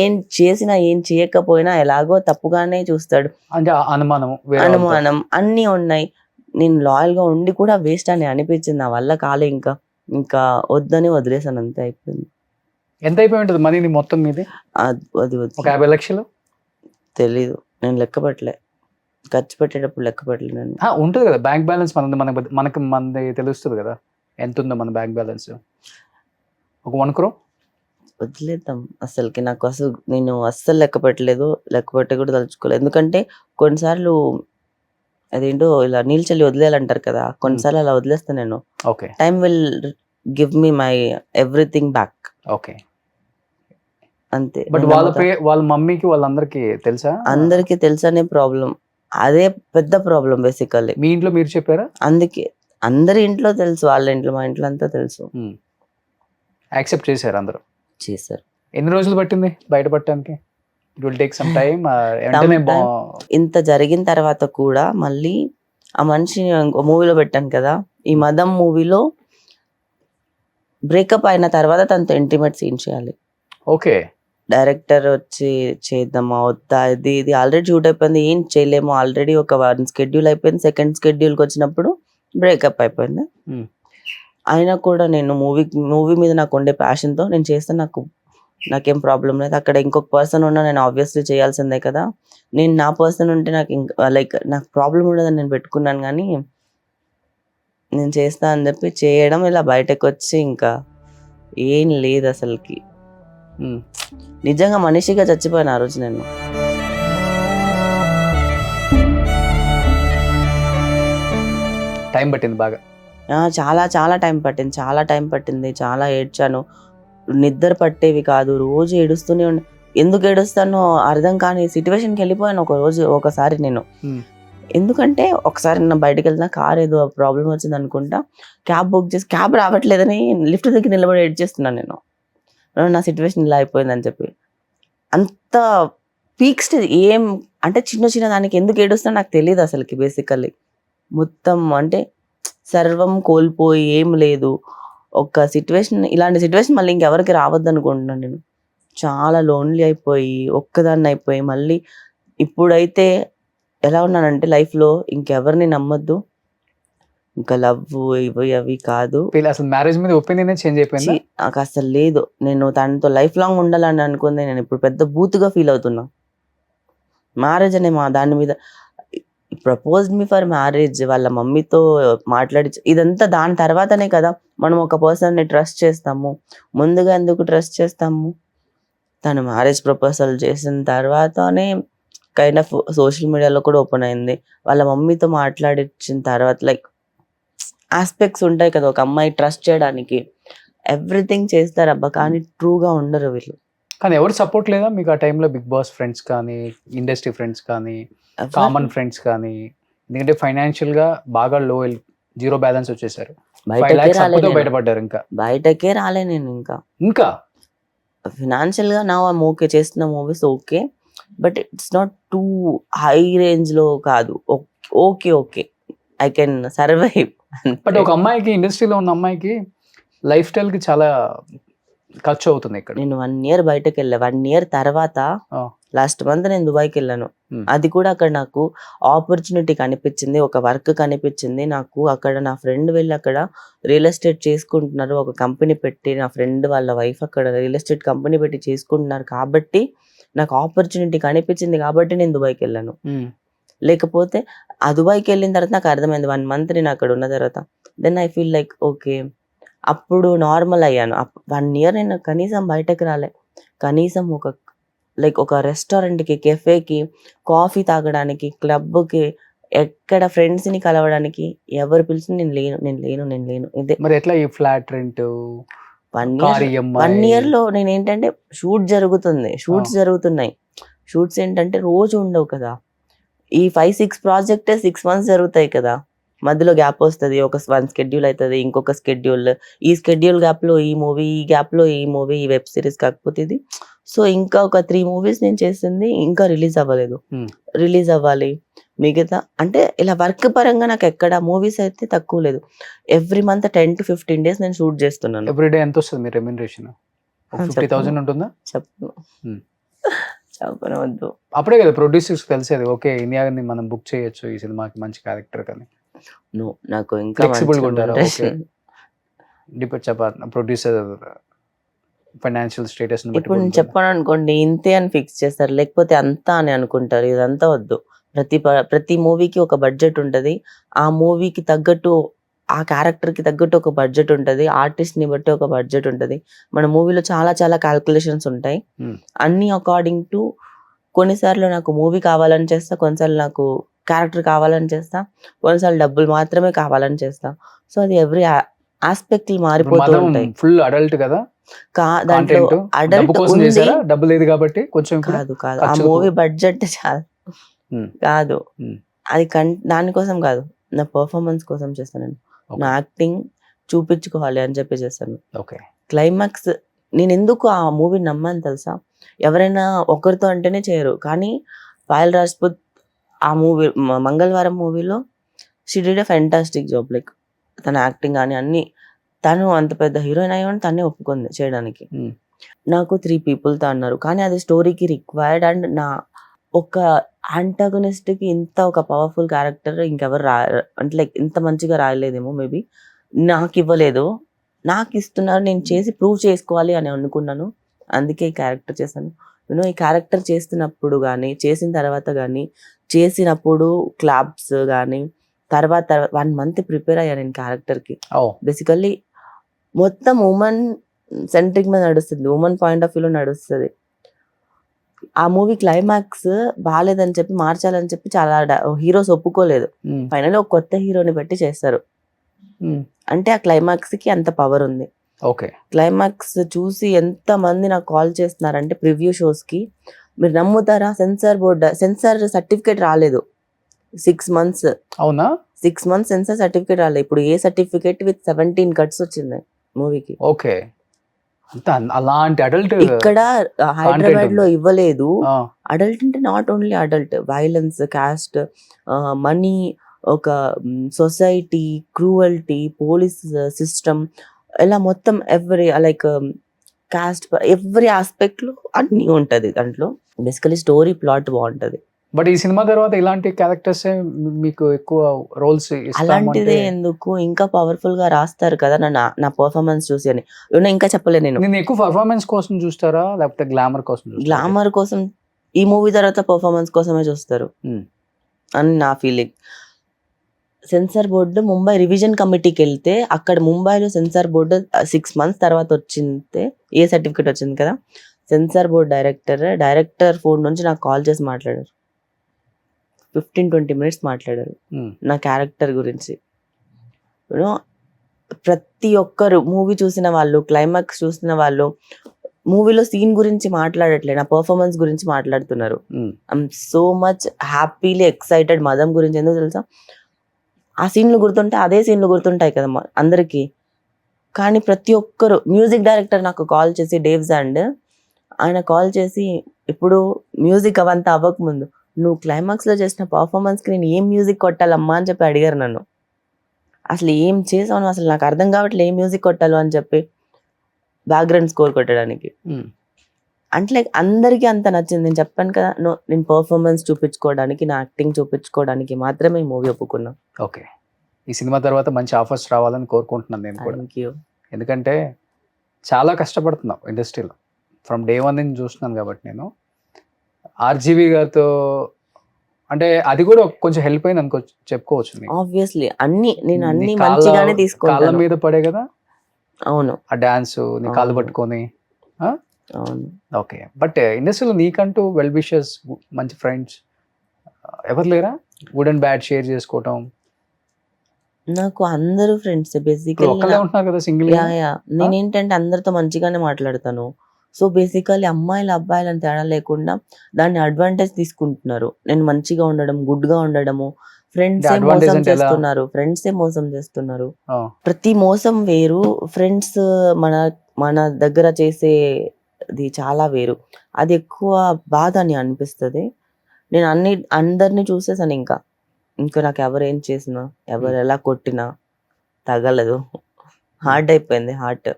ఏం చేసినా ఏం చేయకపోయినా ఎలాగో తప్పుగానే చూస్తాడు. అనుమానం అన్నీ ఉన్నాయి. నేను లాయల్ గా ఉండి కూడా వేస్ట్ అని అనిపించింది. నా వల్ల కాలే, ఇంకా వద్దని వదిలేసాను, అంతే అయిపోయింది. ఎంత అయిపోయి ఉంటుంది మనీ మొత్తం మీది? అది 50 లక్షలు తెలీదు, నేను లెక్క పెట్టలే. ఖర్చు పెట్టేటప్పుడు లెక్క పెట్టలే నేను. ఉంటుంది కదా బ్యాంక్ బ్యాలెన్స్, మనది తెలుస్తుంది కదా ఎంత ఉందో మన బ్యాంక్ బ్యాలెన్స్. ఒక 1 crore వదిలేద్దాం. అసలుకి నేను అస్సలు లెక్క పెట్టలేదు, లెక్క పెట్టే కూడా తలుచుకోలేదు. ఎందుకంటే కొన్నిసార్లు అదేంటో ఇలా నీల్చల్లి వదిలేయాలంటారు కదా, కొన్నిసార్లు అలా వదిలేస్తాను నేను. Time will give me my everything back. Okay, అంతే. బట్ వాళ్ళ మమ్మీకి వాళ్ళందరికీ తెలుసా? అందరికి తెలుసనే ప్రాబ్లం, అదే పెద్ద ప్రాబ్లం బేసికల్లీ. మీ ఇంట్లో మీరు చెప్పారా? అందుకే అందరి ఇంట్లో తెలుసు, వాళ్ళ ఇంట్లో, మా ఇంట్లో అంతా తెలుసు. యాక్సెప్ట్ చేశారు అందరూ? చేశారు. ఎన్ని రోజులు పట్టింది బయటపడటానికి? It will take some time. ఇంత జరిగిన తర్వాత కూడా మళ్ళీ ఆ మనిషి మూవీలో పెట్టాను కదా, ఈ మదం మూవీలో బ్రేకప్ అయిన తర్వాత తనతో ఇంటిమేట్ సీన్ చేయాలి. ఓకే, డైరెక్టర్ వచ్చి చేద్దామా వద్దా, ఇది ఆల్రెడీ షూట్ అయిపోయింది, ఏం చేయలేము. ఆల్రెడీ ఒక 1 schedule అయిపోయింది, 2nd scheduleకి వచ్చినప్పుడు బ్రేకప్ అయిపోయింది. అయినా కూడా నేను మూవీ మీద నాకు ఉండే ప్యాషన్తో నేను చేస్తే నాకు నాకేం ప్రాబ్లం లేదు. అక్కడ ఇంకొక పర్సన్ ఉన్నా నేను ఆబ్వియస్లీ చేయాల్సిందే కదా. నేను నా పర్సన్ ఉంటే నాకు లైక్ నాకు ప్రాబ్లం ఉండదని నేను పెట్టుకున్నాను, కానీ నేను చేస్తా అని చెప్పి చేయడం, ఇలా బయటకు వచ్చి ఇంకా ఏం లేదు అసలుకి. నిజంగా మనిషిగా చచ్చిపోయాను ఆ రోజు నేను. టైం పట్టింది బాగా. చాలా చాలా టైం పట్టింది. చాలా ఏడ్చాను. నిద్ర పట్టేవి కాదు. రోజు ఏడుస్తూనే ఉండే. ఎందుకు ఏడుస్తానో అర్థం కాని సిచ్యువేషన్కి వెళ్ళిపోయాను ఒకసారి నేను. ఎందుకంటే ఒకసారి నేను బయటకు వెళ్తున్నా, కార్ ఏదో ప్రాబ్లం వచ్చింది అనుకుంటా, క్యాబ్ బుక్ చేసి క్యాబ్ రావట్లేదని లిఫ్ట్ దగ్గర నిలబడి ఏడ్చేస్తున్నాను నేను. నా సిచ్యువేషన్ ఇలా అయిపోయిందని చెప్పి. అంత పీక్ స్టేజ్. ఏం అంటే చిన్న దానికి ఎందుకు ఏడుస్తున్నా నాకు తెలియదు అసలుకి. బేసికల్లీ మొత్తం అంటే సర్వం కోల్పోయి ఏం లేదు ఒక సిచ్యువేషన్. ఇలాంటి సిచ్యువేషన్ మళ్ళీ ఇంకెవరికి రావద్దు అనుకుంటున్నాను నేను. చాలా లోన్లీ అయిపోయి ఒక్కదాన్ని అయిపోయి మళ్ళీ ఇప్పుడైతే ఎలా ఉన్నానంటే లైఫ్లో ఇంకెవరిని నమ్మొద్దు, ఇంకా లవ్ ఇవి అవి కాదు. అసలు మ్యారేజ్ మీద ఒపీనియన్ చేంజ్ అయిపోయింది. నాకు అసలు లేదు. నేను తనతో లైఫ్ లాంగ్ ఉండాలని అనుకుంది. నేను ఇప్పుడు పెద్ద బూత్గా ఫీల్ అవుతున్నా. మ్యారేజ్ అనే దాని మీద ప్రపోజ్డ్ మీ ఫర్ మ్యారేజ్, వాళ్ళ మమ్మీతో మాట్లాడి ఇదంతా దాని తర్వాతనే కదా మనం ఒక పర్సన్ని ట్రస్ట్ చేస్తాము. ముందుగా ఎందుకు ట్రస్ట్ చేస్తాము? తను మ్యారేజ్ ప్రపోజల్ చేసిన తర్వాతనే కైండ్ ఆఫ్ సోషల్ మీడియాలో కూడా ఓపెన్ అయింది. వాళ్ళ మమ్మీతో మాట్లాడించిన తర్వాత లైక్ ఆస్పెక్ట్స్ ఉంటాయి కదా ఒక అమ్మాయి ట్రస్ట్ చేయడానికి. ఎవ్రీథింగ్ చేస్తారు అబ్బా, కానీ ట్రూగా ఉండరు వీళ్ళు. కానీ ఎవరు సపోర్ట్ లేదా మీకు ఆ టైంలో? బిగ్ బాస్ ఫ్రెండ్స్ కానీ, ఇండస్ట్రీ ఫ్రెండ్స్ కానీ, కామన్ ఫ్రెండ్స్ కానీ? ఎందుకంటే ఫైనాన్షియల్ గా బాగా లో, జీరో బ్యాలెన్స్ వచ్చేసారు. బయటపడ్డారు. ఇంకా బయటకే రాలే నేను. ఇంకా ఫినాన్షియల్ గా నా ఓకే, చేస్తున్న movies okay, but it's not two high range లో కాదు. Okay I can survive. But ఒక అమ్మాయికి, ఇండస్ట్రీలో ఉన్న అమ్మాయికి లైఫ్ స్టైల్ కి చాలా ఖర్చు అవుతుంది. ఇక్కడ నేను 1 year బయటకు వెళ్ళా. 1 year తర్వాత లాస్ట్ మంత్ నేను దుబాయ్కి వెళ్ళాను. అది కూడా అక్కడ నాకు ఆపర్చునిటీ కనిపించింది, ఒక వర్క్ కనిపించింది నాకు. అక్కడ నా ఫ్రెండ్ వెళ్ళి అక్కడ రియల్ ఎస్టేట్ చేసుకుంటున్నారు, ఒక కంపెనీ పెట్టి. నా ఫ్రెండ్ వాళ్ళ వైఫ్ అక్కడ రియల్ ఎస్టేట్ కంపెనీ పెట్టి చేసుకుంటున్నారు కాబట్టి నాకు ఆపర్చునిటీ కనిపించింది కాబట్టి నేను దుబాయ్కి వెళ్ళాను. లేకపోతే ఆ దుబాయ్కి వెళ్ళిన తర్వాత నాకు అర్థమైంది 1 month నేను అక్కడ ఉన్న తర్వాత. Then I feel like okay, అప్పుడు నార్మల్ అయ్యాను. 1 year నేను కనీసం బయటకు రాలే. కనీసం ఒక రెస్టారెంట్కి, కెఫేకి, కాఫీ తాగడానికి, క్లబ్కి, ఎక్కడ ఫ్రెండ్స్ని కలవడానికి ఎవరు పిలిచిన నేను లేను. ఇదే మరి ఎట్లా ఈ ఫ్లాట్ రెంట్? 1 year లో నేను ఏంటంటే షూట్స్ జరుగుతున్నాయి. షూట్స్ ఏంటంటే రోజు ఉండవు కదా. ఈ 5-6 ప్రాజెక్టే 6 months జరుగుతాయి కదా. మధ్యలో గ్యాప్ వస్తుంది, ఒక 1 schedule అవుతుంది, ఇంకొక స్కెడ్యూల్, ఈ స్కెడ్యూల్ గ్యాప్లో ఈ మూవీ, ఈ గ్యాప్లో ఈ మూవీ, ఈ వెబ్ సిరీస్ కాకపోతే ఇది. సో ఇంకా ఒక 3 movies నేను చేసింది ఇంకా రిలీజ్ అవ్వలేదు. రిలీజ్ అవ్వాలి. మిగతా అంటే ఇలా వర్క్ పరంగా నాకు ఎక్కడ మూవీస్ అయితే తక్కువ లేదు. ఎవ్రీ మంత్ 10 to 15 days నేను షూట్ చేస్తున్నాను. ఎవ్రీడే ఎంత వస్తుంది మీ రెమ్యునరేషన్? 50,000 ఉంటుందా? చెప్పనవద్దు. అప్పుడే కదా ప్రొడ్యూసర్స్ తెలిసేది, ఓకే ఇండియాని మనం బుక్ చేయొచ్చు ఈ సినిమాకి మంచి క్యారెక్టర్ కానీ. నాకు ఇంకా ఫ్లెక్సిబుల్ గా ఉంటారు. డిపెండ్ చెప్పాలి ప్రొడ్యూసర్ ఫైనాన్షియల్ స్టేటస్. ఇప్పుడు నేను చెప్పాను అనుకోండి, ఇంతే అని ఫిక్స్ చేస్తారు, లేకపోతే అంతా అని అనుకుంటారు. ఇదంతా వద్దు. ప్రతి మూవీకి ఒక బడ్జెట్ ఉంటుంది. ఆ మూవీకి తగ్గట్టు, ఆ క్యారెక్టర్కి తగ్గట్టు ఒక బడ్జెట్ ఉంటుంది. ఆర్టిస్ట్ని బట్టి ఒక బడ్జెట్ ఉంటుంది. మన మూవీలో చాలా చాలా క్యాల్కులేషన్స్ ఉంటాయి. అన్ని అకార్డింగ్ టు, కొన్నిసార్లు నాకు మూవీ కావాలని చేస్తా, కొన్నిసార్లు నాకు క్యారెక్టర్ కావాలని చేస్తా, కొన్నిసార్లు డబ్బులు మాత్రమే కావాలని చేస్తా. సో అది ఎవ్రీ ఆస్పెక్ట్ మారిపోతూ ఉంటాయి. ఫుల్ అడల్ట్ కదా దాంట్లో అడల్ట్ డబ్బు లేదు కాబట్టి కొంచెం కాదు. ఆ మూవీ బడ్జెట్ చాలా కాదు. అది దానికోసం కాదు, నా పర్ఫార్మెన్స్ కోసం చేస్తాను. నేను నా యాక్టింగ్ చూపించుకోవాలి అని చెప్పి చేస్తాను. క్లైమాక్స్ నేను ఎందుకు ఆ మూవీ నమ్మాను తెలుసా? ఎవరైనా ఒకరితో అంటేనే చేయరు, కానీ పాయల్ రాజ్పుత్ ఆ మూవీ మంగళవారం మూవీలో she did a fantastic job. Like తన యాక్టింగ్ కానీ అన్ని, తను అంత పెద్ద హీరోయిన్ అయ్యి తనే ఒప్పుకుంది చేయడానికి. నాకు 3 peopleతో అన్నారు, కానీ అది స్టోరీకి రిక్వైర్డ్. అండ్ నా ఒక యాంటాగనిస్ట్కి ఇంత ఒక పవర్ఫుల్ క్యారెక్టర్ ఇంకెవరు అంటే లైక్ ఇంత మంచిగా రాయలేదేమో. మేబీ నాకు ఇవ్వలేదు, నాకు ఇస్తున్నారు, నేను చేసి ప్రూవ్ చేసుకోవాలి అని అనుకున్నాను. అందుకే ఈ క్యారెక్టర్ చేశాను. ఈ క్యారెక్టర్ చేస్తున్నప్పుడు కానీ, చేసిన తర్వాత కానీ, చేసినప్పుడు క్లాప్స్ కానీ, తర్వాత 1 month ప్రిపేర్ అయ్యాను నేను క్యారెక్టర్కి. ఓ బేసికల్లీ మొత్తం ఉమెన్ సెంట్రిక్ మీద నడుస్తుంది, ఉమెన్ పాయింట్ ఆఫ్ వ్యూలో నడుస్తుంది. ఆ మూవీ క్లైమాక్స్ బాగాలేదని చెప్పి మార్చాలని చెప్పి చాలా హీరోస్ ఒప్పుకోలేదు. ఫైనల్ ఒక కొత్త హీరోని పెట్టి చేస్తారు. అంటే ఆ క్లైమాక్స్ కి అంత పవర్ ఉంది. ఓకే. క్లైమాక్స్ చూసి ఎంత మంది నాకు కాల్ చేస్తున్నారంటే ప్రివ్యూ షోస్ కి, మీరు నమ్ముతారా, సెన్సార్ సర్టిఫికేట్ రాలేదు 6 months. అవునా? 6 months సెన్సార్ సర్టిఫికేట్ రాలేదు. ఇప్పుడు ఏ సర్టిఫికేట్ విత్ 17 cuts వచ్చింది మూవీకి. ఓకే. అంత అలాంటి అడల్ట్ ఇక్కడ హైదరాబాద్ లో ఉంది. ఇవ్వలేదు. అడల్ట్ అంటే not only adult, violence, cost, money, ఒక సొసైటీ, క్రూవల్టీ, పోలీస్ సిస్టమ్, ఇలా మొత్తం every like cost, every aspect లో అన్ని ఉంటది దాంట్లో. బేసికలీ స్టోరీ ప్లాట్ బాగుంటది. బట్ ఈ సినిమా తర్వాత ఇలాంటి క్యారెక్టర్స్ మీకు ఎక్కువ రోల్స్ అలాంటిదే ఎందుకు, ఇంకా పవర్ఫుల్ గా రాస్తారు కదా నా పర్ఫార్మెన్స్ చూసి అని. ఇంకా చెప్పలేదు నేను ఎక్కువ పర్ఫార్మెన్స్ కోసం చూస్తారా లేకపోతే గ్లామర్ కోసం చూస్తారా? గ్లామర్ కోసం, ఈ మూవీ తర్వాత పర్ఫార్మెన్స్ కోసమే చూస్తారు అని నా feeling. Censor board Mumbai revision కమిటీకి వెళ్తే, అక్కడ ముంబైలో సెన్సార్ బోర్డు 6 months తర్వాత వచ్చింది, ఏ సర్టిఫికేట్ వచ్చింది కదా. సెన్సార్ బోర్డ్ డైరెక్టర్ ఫోన్ నుంచి నాకు కాల్ చేసి మాట్లాడారు. 15-20 minutes మాట్లాడారు నా క్యారెక్టర్ గురించి. ప్రతి ఒక్కరు మూవీ చూసిన వాళ్ళు, క్లైమాక్స్ చూసిన వాళ్ళు మూవీలో సీన్ గురించి మాట్లాడట్లేదు, నా పర్ఫార్మెన్స్ గురించి మాట్లాడుతున్నారు. I'm so much happily excited. మదం గురించి ఎందుకు తెలుసా, ఆ సీన్లు గుర్తుంటే అదే సీన్లు గుర్తుంటాయి కదా అందరికి. కానీ ప్రతి ఒక్కరు, మ్యూజిక్ డైరెక్టర్ నాకు కాల్ చేసి, డేవ్స్ అండ్ ఆయన కాల్ చేసి, ఇప్పుడు మ్యూజిక్ అవంతా అవ్వకముందు నువ్వు క్లైమాక్స్ లో చేసిన పర్ఫార్మెన్స్ కి నేను ఏం మ్యూజిక్ కొట్టాలమ్మా అని చెప్పి అడిగారు నన్ను. అసలు ఏం చేసాను, అసలు నాకు అర్థం కావట్లేదు ఏం మ్యూజిక్ కొట్టాలో అని చెప్పి, బ్యాక్గ్రౌండ్ స్కోర్ కొట్టడానికి. అంటే లైక్ అందరికీ అంత నచ్చింది. నేను చెప్పాను కదా, నేను పర్ఫార్మెన్స్ చూపించుకోవడానికి, నా యాక్టింగ్ చూపించుకోవడానికి మాత్రమే ఈ మూవీ ఒప్పుకున్నా. ఓకే. ఈ సినిమా తర్వాత మంచి ఆఫర్స్ రావాలని కోరుకుంటున్నాను నేను కూడా. Thank you. ఎందుకంటే చాలా కష్టపడుతున్నావు ఇండస్ట్రీలో, ఫ్రమ్ డే 1 నుంచి చూస్తున్నాను కాబట్టి నేను. ఆర్జీవి గారితో అంటే అది కూడా కొంచెం హెల్ప్ అయింది అనుకో, చెప్పుకోవచ్చు. ఆబ్వియస్లీ నేను అన్ని మంచిగానే కాళ్ళ తీసుకుంటాను. మీద పడే కదా. అవును, ఆ డాన్స్ నీ కాళ్ళు పట్టుకొని. అవును. ఓకే. బట్ ఇండస్ట్రీలో నీకంటూ వెల్ విషర్స్, మంచి ఫ్రెండ్స్ ఎవరు లేరా? గుడ్ అండ్ బ్యాడ్ షేర్ చేసుకోవటం. నాకు అందరూ ఫ్రెండ్స్ బేసికలీ. ఒక్కలే ఉంటున్నారు కదా సింగిల్. నేనేంటంటే అందరితో మంచిగానే మాట్లాడతాను. సో బేసికలీ అమ్మాయిలు అబ్బాయిలు అని తేడా లేకుండా దాన్ని అడ్వాంటేజ్ తీసుకుంటున్నారు. నేను మంచిగా ఉండడం, గుడ్ గా ఉండడము. ఫ్రెండ్సే మోసం చేస్తున్నారు. ప్రతి మోసం వేరు, ఫ్రెండ్స్ మన దగ్గర చేసేది చాలా వేరు. అది ఎక్కువ బాధ అని అనిపిస్తుంది. నేను అందరినీ చూసేసాను. ఇంకా నాకు ఎవరు ఏం చేసినా, ఎవరు ఎలా కొట్టినా తగలదు. హార్డ్ అయిపోయింది హార్ట్.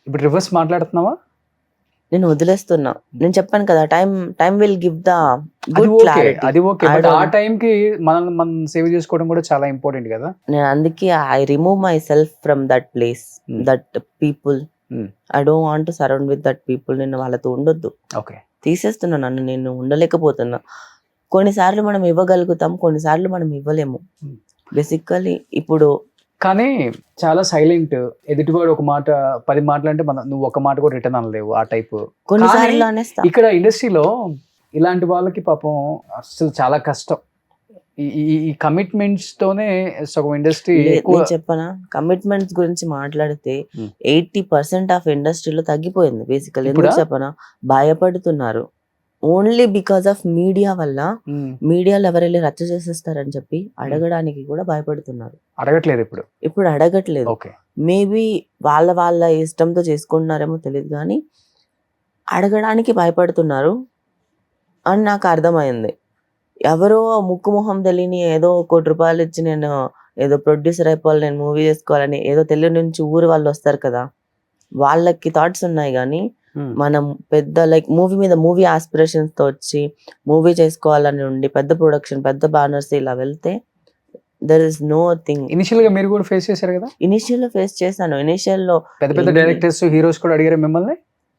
ఇప్పుడు రివర్స్ మాట్లాడుతున్నావా? నేను వదిలేస్తున్నా. నేను చెప్పాను కదా, time will give the good clarity. అది ఓకే. బట్ ఆ టైం కి మనం సేవ్ చేసుకోవడం కూడా చాలా ఇంపార్టెంట్ కదా. నేను అందుకే I remove my self from that place, that people. I don't want to surround with that people. నేను వాళ్ళతో ఉండొద్దు. ఓకే. తీసేస్తున్నా నన్ను, నేను ఉండలేకపోతున్నా. కొన్నిసార్లు మనం ఇవ్వగలుగుతాం, కొన్నిసార్లు మనం ఇవ్వలేము. బేసికలీ ఇప్పుడు కానీ చాలా సైలెంట్. ఎదుటివాడు ఒక మాట 10 మాటలు అంటే నువ్వు ఒక మాట కూడా రిటర్న్ అనలేవు, ఆ టైప్. కొన్నిసార్లు అనేస్తా. ఇక్కడ ఇండస్ట్రీలో ఇలాంటి వాళ్ళకి పాపం అసలు చాలా కష్టం. ఈ కమిట్మెంట్స్ తోనే సగం ఇండస్ట్రీ. చెప్పనా, కమిట్మెంట్స్ గురించి మాట్లాడితే 80% ఆఫ్ ఇండస్ట్రీలో తగ్గిపోయింది. బేసికలీ ఎందుకు చెప్పనా, భయపడుతున్నారు. ఓన్లీ బికాస్ ఆఫ్ మీడియా వల్ల. మీడియాలో ఎవరెళ్ళి రచ్చ చేసేస్తారని చెప్పి అడగడానికి కూడా భయపడుతున్నారు. అడగట్లేదు ఇప్పుడు అడగట్లేదు. మేబీ వాళ్ళ ఇష్టంతో చేసుకుంటున్నారేమో తెలియదు, కానీ అడగడానికి భయపడుతున్నారు అని నాకు అర్థమైంది. ఎవరో ముక్కు మొహం తెలియని ఏదో ₹1 ఇచ్చి నేను ఏదో ప్రొడ్యూసర్ అయిపోవాలి, నేను మూవీ చేసుకోవాలని ఏదో తెలియని నుంచి ఊరు వాళ్ళు వస్తారు కదా, వాళ్ళకి థాట్స్ ఉన్నాయి. కానీ మనం పెద్ద లైక్ మూవీ ఆస్పిరేషన్స్ తో వచ్చి మూవీ చేసుకోవాలని ఉండి పెద్ద ప్రొడక్షన్, పెద్ద బ్యానర్స్ ఇలా వెళ్తే there is no thing. Initial గా మీరు కూడా ఫేస్ చేశారు కదా? ఇనిషియల్ లో ఫేస్ చేశాను. ఇనిషియల్ లో పెద్ద డైరెక్టర్స్, హీరోస్ కూడా అడిగారు మిమ్మల్ని,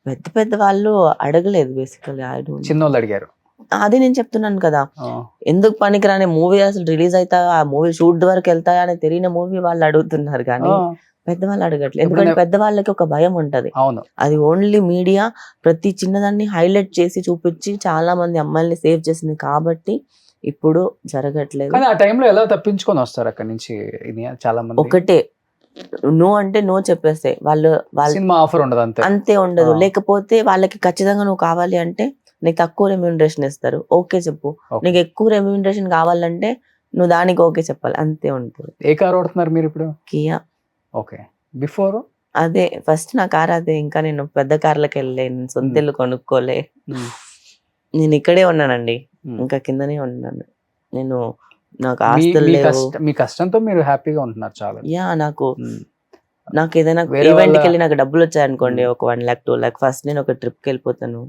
పెద్ద పెద్ద వాళ్ళు అడగలేదు బేసికలీ. చిన్నోళ్ళు అడిగారు. అదే నేను చెప్తున్నాను కదా, ఆ, ఎందుకు పనికిరాని మూవీ అసలు రిలీజ్ అవుతా, ఆ మూవీ షూట్ వరకు వెళ్తాయా అని తెలియని మూవీ వాళ్ళు అడుగుతున్నారు కానీ ఆ, పెద్దవాళ్ళు అడగట్లేదు. ఎందుకంటే పెద్దవాళ్ళకి ఒక భయం ఉంటది. అవును. అది ఓన్లీ మీడియా ప్రతి చిన్నదాన్ని హైలైట్ చేసి చూపించి చాలా మంది అమ్మాయిల్ని సేవ్ చేసింది కాబట్టి ఇప్పుడు జరగట్లేదు. కానీ ఆ టైంలో ఎలా తప్పించుకొని వస్తారు అక్కడి నుంచి ఇనియా చాలా మంది? ఒకటే, నో అంటే నో చెప్పేస్తే వాళ్ళు సినిమా ఆఫర్ ఉండదు అంతే. అంతే ఉండదు. ఆ. లేకపోతే వాళ్ళకి ఖచ్చితంగా నువ్వు కావాలి అంటే నీకు తక్కువ రెమ్యూనరేషన్ ఇస్తారు, ఓకే చెప్పు. Okay. నీకు ఎక్కువ రెమ్యూనరేషన్ కావాలంటే నువ్వు దానికి ఓకే చెప్పాలి, అంతే ఉంటుంది. ఏ కార్ వాడుతున్నారు మీరు ఇప్పుడు? కియా. ఓకే. బిఫోర్ అదే ఫస్ట్ నా కార్ అదే. ఇంకా నేను పెద్ద కార్లకు వెళ్ళలేను, సొంత ఇల్లు కొనుక్కోలే. నేను ఇక్కడే ఉన్నానండి, ఇంకా కిందనే ఉన్నాను నేను. నాకు ఆస్తులు లేవు. మీ కష్టంతో మీరు హ్యాపీగా ఉంటున్నారు చాలా. యా, నాకు ఉమ్. ఏదైనా వేరే ఈవెంట్కి వాళ్ళ- వెళ్ళి నాకు డబ్బులు వచ్చాయనుకోండి, ఒక 1 lakh 2 lakh, ఫస్ట్ నేను ఒక ట్రిప్కి వెళ్ళిపోతాను,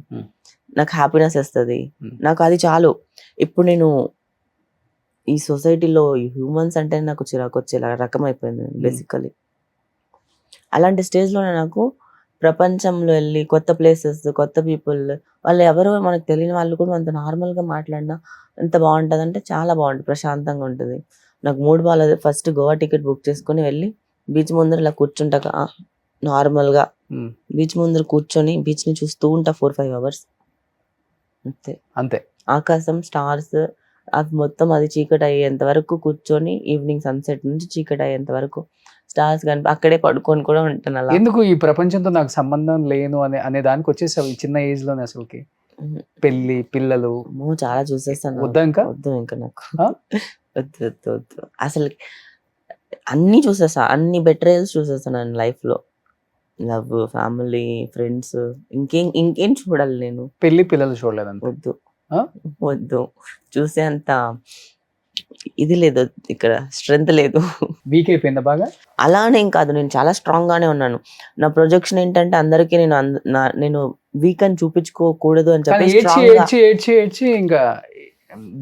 నాకు హ్యాపీనెస్ వస్తుంది, నాకు అది చాలు. ఇప్పుడు నేను ఈ సొసైటీలో హ్యూమన్స్ అంటే నాకు చిరాకు వచ్చేలా రకం అయిపోయింది బేసికలీ. అలాంటి స్టేజ్లోనే నాకు ప్రపంచంలో వెళ్ళి కొత్త ప్లేసెస్, కొత్త పీపుల్, వాళ్ళు ఎవరో మనకు తెలియని వాళ్ళు కూడా అంత నార్మల్గా మాట్లాడినా ఎంత బాగుంటుంది అంటే చాలా బాగుంటుంది, ప్రశాంతంగా ఉంటుంది. నాకు మూడు బాగాలేదు, ఫస్ట్ గోవా టికెట్ బుక్ చేసుకుని వెళ్ళి బీచ్ ముందర ఇలా కూర్చుంటాక నార్మల్గా బీచ్ ముందర కూర్చొని బీచ్ని చూస్తూ ఉంటా 4-5 hours అంతే. అంతే. ఆకాశం, స్టార్స్, అవి మొత్తం అది చీకటి అయ్యేంత వరకు కూర్చొని, ఈవినింగ్ సన్సెట్ నుంచి చీకటి అయ్యేంత వరకు స్టార్స్ కనిపి అక్కడే పడుకొని కూడా ఉంటాను అలా. ఎందుకు ఈ ప్రపంచంతో నాకు సంబంధం లేను అనే దానికి వచ్చేసావు ఈ చిన్న ఏజ్ లోనే అసలుకి? పెళ్లి, పిల్లలు చాలా చూసేస్తాను. వద్దా ఇంకా? వద్దు ఇంకా నాకు, ఆ? వద్దు వద్దు వద్దు అసలు. అన్ని చూసేస్తా, అన్ని బెటరేల్స్ చూసేస్తాను నేను లైఫ్ లో. లవ్, ఫ్యామిలీ, ఫ్రెండ్స్, ఇంకేం చూడాలి నేను? పెళ్లి, పిల్లలు చూడలేదంత? వద్దు ఆ? వద్దు, చూసే అంత ఇది లేదు ఇక్కడ, స్ట్రెంత్ లేదు. వీక్ అయిపోయిందా బాగా? అలానేం కాదు, నేను చాలా స్ట్రాంగ్ గానే ఉన్నాను. నా ప్రొజెక్షన్ ఏంటంటే అందరికీ నేను వీక్ అని చూపించుకోకూడదు అని కానీ చెప్పి ఏడ్చి strong గా- ఏడ్చి ఏడ్చి ఏడ్చి ఇంకా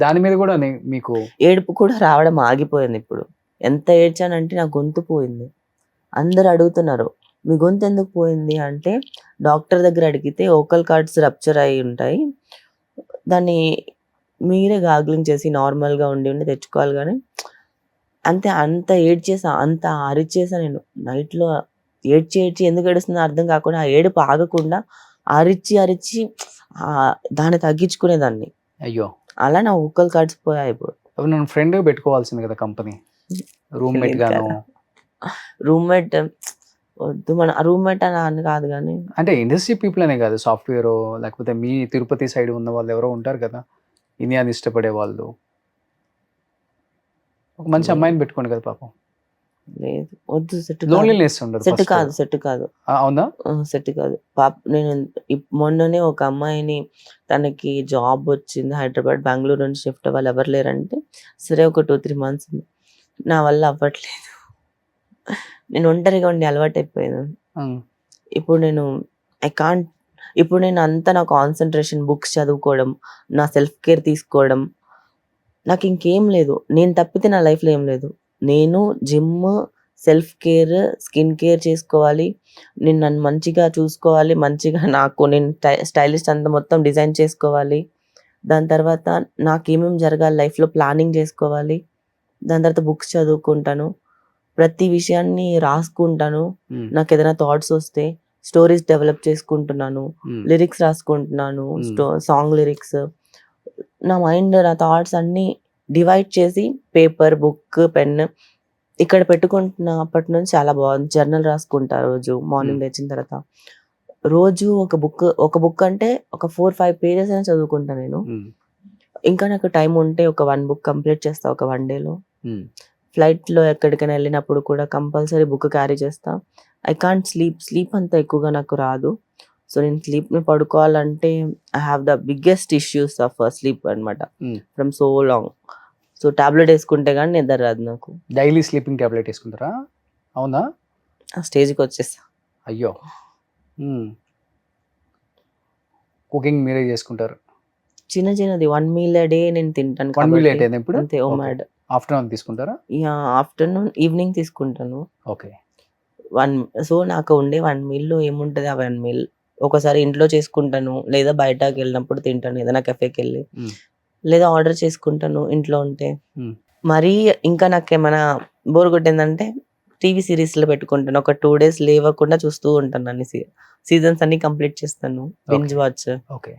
దాని మీద కూడా మీకు ఏడుపు కూడా రావడం ఆగిపోయింది ఇప్పుడు. ఎంత ఏడ్చానంటే నా గొంతు పోయింది. అందరు అడుగుతున్నారు మీ గొంతు ఎందుకు పోయింది అంటే, డాక్టర్ దగ్గర అడిగితే ఓకల్ కార్డ్స్ రప్చర్ అయి ఉంటాయి, దాన్ని మీరే గాగ్లింగ్ చేసి నార్మల్గా ఉండి తెచ్చుకోవాలి కానీ అంతే. అంత ఏడ్చేసా, అంత అరిచేసా నేను నైట్లో. ఏడ్చి ఎందుకు ఏడుస్తుందో అర్థం కాకుండా, ఆ ఏడుపు ఆగకుండా అరిచి దాన్ని తగ్గించుకునేదాన్ని. అయ్యో, అలా నా ఓకల్ కార్డ్స్ పోయాయి ఇప్పుడు. అప్పుడు నన్ను ఫ్రెండ్ పెట్టుకోవాల్సింది కదా కంపెనీ, రూమ్మేట్ గాను. రూమ్మేట్ వద్దు, మన రూమ్మేట్ అని కాదు కానీ అంటే ఇండస్ట్రీ పీపుల్ అనే కాదు, సాఫ్ట్వేర్ లేకపోతే మీ తిరుపతి సైడ్ ఉన్న వాళ్ళు ఎవరో ఉంటారు కదా ఇండియాని ఇష్టపడే వాళ్ళు. ఒక మంచి అమ్మాయిని పెట్టుకోండి కదా పాపం. లేదు, వద్దు. లోన్లీనెస్ ఉండదు. సెట్ కాదు, సెట్ కాదు. అవునా? సెట్ కాదు. నేను మొన్ననే ఒక అమ్మాయిని, తనకి జాబ్ వచ్చింది హైదరాబాద్, బెంగళూరు నుంచి షిఫ్ట్ అవ్వాలి, ఎవరు లేరంటే సరే ఒక 2-3 months, నా వల్ల అవ్వట్లేదు. నేను ఒంటరిగా ఉండి అలవాటు అయిపోయాను. ఇప్పుడు నేను అంతా నా కాన్సన్ట్రేషన్ బుక్స్ చదువుకోవడం, నా సెల్ఫ్ కేర్ తీసుకోవడం, నాకు ఇంకేం లేదు. నేను తప్పితే నా లైఫ్లో ఏం లేదు. నేను gym, self care, skin care చేసుకోవాలి, నేను నన్ను మంచిగా చూసుకోవాలి, మంచిగా నేను స్టైలిస్ట్ అంతా మొత్తం డిజైన్ చేసుకోవాలి. దాని తర్వాత నాకేమేమి జరగాలి లైఫ్లో ప్లానింగ్ చేసుకోవాలి. దాని తర్వాత బుక్స్ చదువుకుంటాను, ప్రతి విషయాన్ని రాసుకుంటాను. నాకు ఏదైనా థాట్స్ వస్తే స్టోరీస్ డెవలప్ చేసుకుంటున్నాను, లిరిక్స్ రాసుకుంటున్నాను, సాంగ్ లిరిక్స్. నా మైండ్, నా థాట్స్ అన్ని డివైడ్ చేసి పేపర్, బుక్, పెన్ ఇక్కడ పెట్టుకుంటున్నప్పటి నుంచి చాలా బాగుంది. జర్నల్ రాసుకుంటా రోజు మార్నింగ్ లేచిన తర్వాత. రోజు ఒక బుక్ అంటే ఒక 4-5 pages అయినా చదువుకుంటా నేను. ఇంకా నాకు టైం ఉంటే ఒక 1 book కంప్లీట్ చేస్తా ఒక 1 day లో. ఫ్లైట్లో ఎక్కడికైనా వెళ్ళినప్పుడు కూడా కంపల్సరీ బుక్ క్యారీ చేస్తా. ఐ కాంట్ స్లీప్ అంత ఎక్కువగా నాకు రాదు. సో నేను స్లీప్ని పడుకోవాలంటే I have the biggest issues of sleep అనమాట, from so long. So tablet వేసుకుంటే కానీ నిద్ర రాదు నాకు. డైలీ స్లీపింగ్ టాబ్లెట్ వేసుకుంటారా? అవునా? ఆ స్టేజ్కి వచ్చేస్తా. అయ్యో. కుకింగ్ మీరే చేసుకుంటారు? చిన్నది 1 meal a day నేను తింటాను. 1 meal a day ఇప్పుడు? అంతే. ఓమాడ్ ఆఫ్టర్నూన్ తీసుకుంటారా? ఆఫ్టర్నూన్, ఈవినింగ్ తీసుకుంటాను. ఓకే. సో నాకు ఉండే 1 meal లో ఏముంటుంది, ఆ 1 meal ఒకసారి ఇంట్లో చేసుకుంటాను, లేదా బయటకి వెళ్ళినప్పుడు తింటాను ఏదైనా కెఫేకి వెళ్ళి, మ్మ్. లేదా ఆర్డర్ చేసుకుంటాను ఇంట్లో ఉంటే. మ్మ్. మరీ ఇంకా నాకేమైనా బోర్ కొట్టిందంటే టీవీ సిరీస్లో పెట్టుకుంటాను. ఒక 2 days లేవకుండా చూస్తూ ఉంటాను, అన్ని సీజన్స్ అన్ని కంప్లీట్ చేస్తాను, binge Okay. Watch. Okay.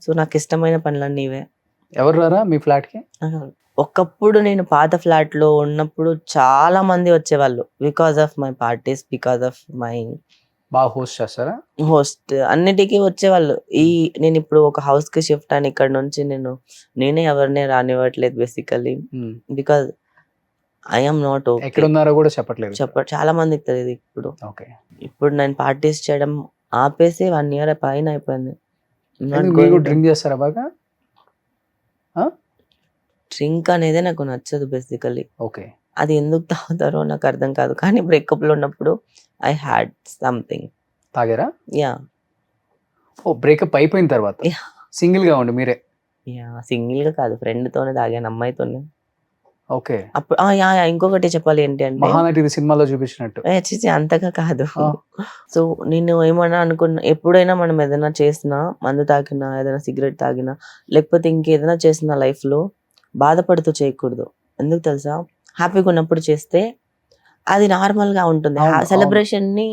So నాకు ఇష్టమైన పనులన్నీ ఇవే. ఎవరు రారా మీ ఫ్లాట్ కి? ఆహా. ఒకప్పుడు నేను పాత ఫ్లాట్ లో ఉన్నప్పుడు చాలా మంది వచ్చేవాళ్ళు, because of my parties, because of my బాగా హోస్ట్ చేస్తారా? హోస్ట్, అన్నిటికీ వచ్చేవాళ్ళు. నేను ఇప్పుడు ఒక హౌస్ కి షిఫ్ట్ అని ఇక్కడ నుంచి నేనే ఎవరిని రానివ్వట్లేదు basically, hmm. Because I'm not ఎక్కడ ఓకే. ఉన్నారో కూడా చెప్పట్లేదు. చాలా మందికి తెలియదు ఇప్పుడు. ఓకే. ఇప్పుడు నేను పార్టీస్ చేయడం ఆపేసి 1 year పైన అయిపోయింది. మీరు డ్రింక్ చేస్తారా బాగా? డ్రింక్ అనేది నాకు నచ్చదు బేసికలీ. ఓకే. అది ఎందుకు తాగుతారో నాకు అర్థం కాదు, కానీ బ్రేకప్ లో ఉన్నప్పుడు ఐ హ్యాడ్ సంథింగ్. తాగారా? యా ఓ బ్రేకప్ అయిపోయిన తర్వాత Yeah. సింగిల్ గా ఉండి మీరే? యా సింగిల్ గా కాదు, ఫ్రెండ్ తోనే తాగాను, అమ్మాయితోనే. ఓకే. అప్పుడు ఇంకొకటి చెప్పాలి ఏంటి అంటే, మహానటి సినిమాలో చూపించినట్టు. చిచి అంతగా కాదు. ఆ. సో నేను ఏమన్నా అనుకున్నా, ఎప్పుడైనా మనం ఏదైనా చేసినా, మందు తాగినా, ఏదైనా సిగరెట్ తాగినా, లేకపోతే ఇంకేదైనా చేసిన లైఫ్ లో బాధపడుతూ చేయకూడదు. ఎందుకు తెలుసా? హ్యాపీగా ఉన్నప్పుడు చేస్తే అది నార్మల్ గా ఉంటుంది. అవును, అవును. సెలబ్రేషన్ ని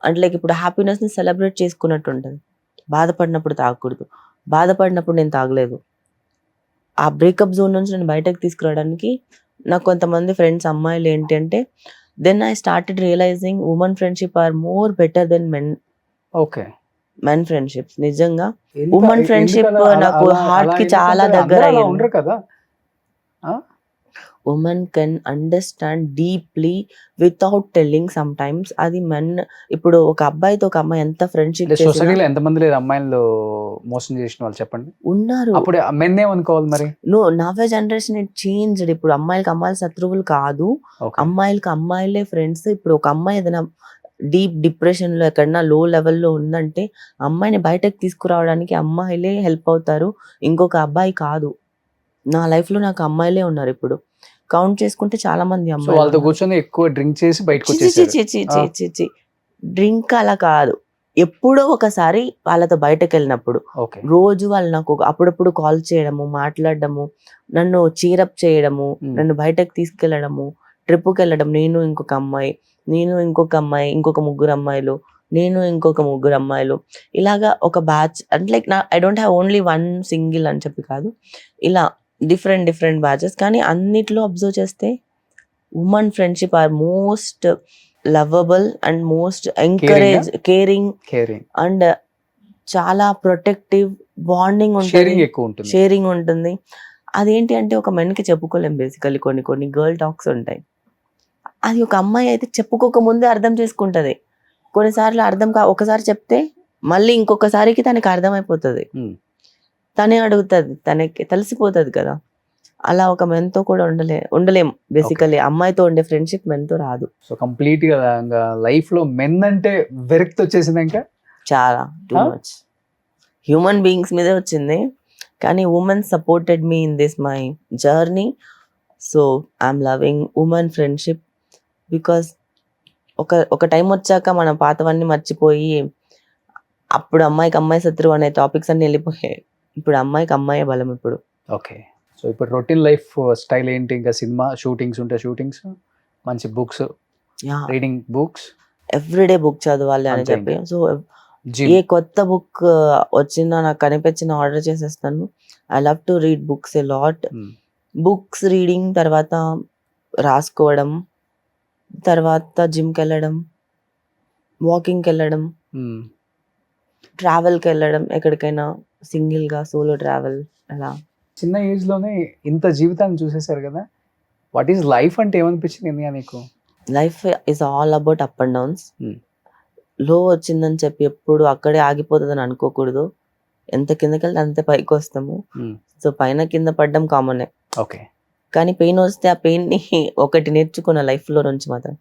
అంటే లైక్ ఇప్పుడు హ్యాపీనెస్ ని సెలబ్రేట్ చేసుకున్నట్టు ఉంటుంది. బాధపడినప్పుడు తాగకూడదు. బాధపడినప్పుడు నేను తాగలేదు. ఆ బ్రేకప్ జోన్ నుంచి నేను బయటకు తీసుకురావడానికి నాకు కొంతమంది ఫ్రెండ్స్ అమ్మాయిలు ఏంటి అంటే, then I started realizing women friendship are more better than okay. Men friendships. నిజంగా ఎందుకు- ఉమెన్ ఎందుకు ఫ్రెండ్షిప్ అలా- అలా- నాకు అలా- హార్ట్ అలా కి ఎందుకు చాలా అంటారు? దగ్గర అందరూ అలా అయింది. ఉండరు కదా. Women can understand deeply without telling some times. అది మెన్, ఇప్పుడు ఒక అబ్బాయితో ఒక అమ్మాయి ఎంత ఫ్రెండ్షిప్ అంటే చేసినా సొసైటీలో ఎంతమంది లేదు అమ్మాయిలు మోసం చేసిన వాళ్ళు చెప్పండి. ఉన్నారు. అప్పుడు మెన్ ఏమనుకోవాలి మరి? నవ్వే జనరేషన్ ఇట్ చేంజ్డ్. ఇప్పుడు అమ్మాయిలకి అమ్మాయిలు శత్రువులు కాదు, ఓకే. అమ్మాయిలకి అమ్మాయిలే ఫ్రెండ్స్. ఇప్పుడు ఒక అమ్మాయి ఏదైనా డీప్ డిప్రెషన్ లో ఎక్కడన్నా లో లెవెల్లో ఉందంటే అమ్మాయిని బయటకు తీసుకురావడానికి అమ్మాయిలే హెల్ప్ అవుతారు, ఇంకొక అబ్బాయి కాదు. నా లైఫ్ లో నాకు అమ్మాయిలే ఉన్నారు. ఇప్పుడు కౌంట్ చేసుకుంటే చాలా మంది సో అమ్మాయిలు వాళ్ళతో ఉన్నారు. కూర్చొని ఎక్కువ డ్రింక్ చేసి బయటకు చి చి చి వచ్చేసారు. చి చి చి డ్రింక్ అలా కాదు, ఎప్పుడో ఒకసారి వాళ్ళతో బయటకు వెళ్ళినప్పుడు. ఓకే. రోజు వాళ్ళు నాకు అప్పుడప్పుడు కాల్ చేయడము, మాట్లాడడము, నన్ను చీరప్ చేయడము, నన్ను బయటకు తీసుకెళ్లడము, ట్రిప్కి వెళ్ళడం, నేను ఇంకొక అమ్మాయి, ఇంకొక 3 అమ్మాయిలు, నేను ఇంకొక 3 అమ్మాయిలు, ఇలాగా ఒక బ్యాచ్. అంటే like I don't have only one single అని చెప్పి కాదు, ఇలా డిఫరెంట్ బ్యాచెస్. కానీ అన్నిట్లో అబ్జర్వ్ చేస్తే women friendship are most lovable and most encourage, caring and చాలా ప్రొటెక్టివ్ బాండింగ్ షేరింగ్ ఉంటుంది, ఎక్కువ ఉంటుంది. షేరింగ్ ఉంటుంది. అదేంటి అంటే ఒక మెన్కి చెప్పుకోలేం బేసికలీ, కొన్ని గర్ల్ టాక్స్ ఉంటాయి. అది ఒక అమ్మాయి అయితే చెప్పుకోక ముందే అర్థం చేసుకుంటది. కొన్నిసార్లు ఒకసారి చెప్తే మళ్ళీ ఇంకొకసారికి తనకి అర్థమైపోతుంది, Hmm. తనే అడుగుతుంది, తనకి తెలిసిపోతుంది కదా. అలా ఒక మెన్తో కూడా ఉండలేం బేసికలీ. అమ్మాయితో ఉండే ఫ్రెండ్షిప్ మెన్తో రాదు. సో కంప్లీట్ గా ఇంకా లైఫ్ లో మెన్ అంటే విరక్తి వచ్చేసింది ఇంకా. చాలా two Huh? Much human beings మీదే వచ్చింది. కానీ women supported me in this my journey. So I'm loving women friendship because ఒక టైం వచ్చాక మన పాతవన్నీ మర్చిపోయి, అప్పుడు అమ్మాయికి అమ్మాయి శత్రువు అనే టాపిక్స్ అన్ని వెళ్ళిపోయాయి. ఇప్పుడు అమ్మాయికి అమ్మాయే బలం ఇప్పుడు. ఓకే. సో ఇప్పుడు రొటీన్ లైఫ్ స్టైల్ ఏంటి? ఇంకా సినిమా షూటింగ్స్ ఉంటే షూటింగ్స్, మంచి books, reading books, everyday book చదవాలి అని అంతే చెప్పి. So gym. ఏ కొత్త బుక్ వచ్చినా నాకు కనిపించిన ఆర్డర్ చేసేస్తాను. I love to read books a lot. Books reading తర్వాత రాసుకోవడం, తర్వాత జిమ్కి వెళ్ళడం, వాకింగ్కి వెళ్ళడం, ట్రావెల్కి వెళ్ళడం, ఎక్కడికైనా సింగిల్గా సోలో ట్రావెల్. అలా చిన్న ఏజ్ లోనే ఇంత జీవితాన్ని చూసేశారు కదా, వాట్ ఈస్ లైఫ్ అంటే ఏమనిపించింది ఇండియా నీకు? Life is all about up and downs. Hmm. లో వచ్చిందని చెప్పి ఎప్పుడు అక్కడే ఆగిపోతుందని అనుకోకూడదు. ఎంత కిందకి వెళ్తే అంతే పైకి వస్తాము. సో పైన కింద పడ్డం కామనే. ఓకే. కానీ పెయిన్ వస్తే ఆ పెయిన్ని ఒకటి నేర్చుకున్న లైఫ్లో నుంచి మాత్రం.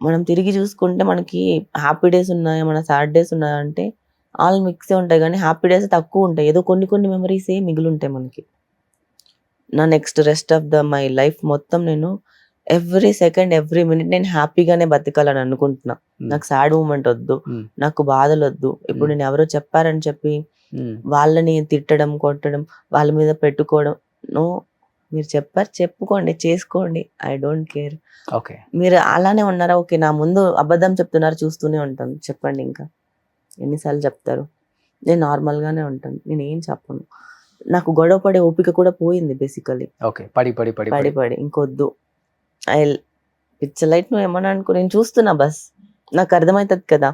మనం తిరిగి చూసుకుంటే మనకి హ్యాపీ డేస్ ఉన్నాయా, మన సాడ్ డేస్ ఉన్నాయా అంటే ఆల్ మిక్సే ఉంటాయి, కానీ హ్యాపీ డేస్ తక్కువ ఉంటాయి. ఏదో కొన్ని మెమరీసే మిగిలి ఉంటాయి మనకి. నా next rest of my life మొత్తం నేను ఎవ్రీ సెకండ్ ఎవ్రీ మినిట్ నేను హ్యాపీగానే బతకాలని అనుకుంటున్నా. నాకు సాడ్ మూమెంట్ వద్దు, నాకు బాధలు వద్దు. ఇప్పుడు నేను ఎవరో చెప్పారని చెప్పి వాళ్ళని తిట్టడం, కొట్టడం, వాళ్ళ మీద పెట్టుకోవడం, నో. మీరు చెప్పారు, చెప్పుకోండి, చేసుకోండి, ఐ డోంట్ కేర్. ఓకే. మీరు అలానే ఉన్నారా, ఓకే, నా ముందు అబద్ధం చెప్తున్నారు, చూస్తూనే ఉంటాను, చెప్పండి. ఇంకా ఎన్నిసార్లు చెప్తారు? నేను నార్మల్ గానే ఉంటాను, నేను ఏం చెప్పను. నాకు గొడవ పడే ఓపిక కూడా పోయింది బేసికలీ. ఓకే. పడి పడి పడి పడి పడి ఇంకొద్దు. ఐ ఇట్స్ లైట్, నువ్వు ఏమన్నా అనుకో, నేను చూస్తున్నా బస్, నాకు అర్థమవుతుంది కదా.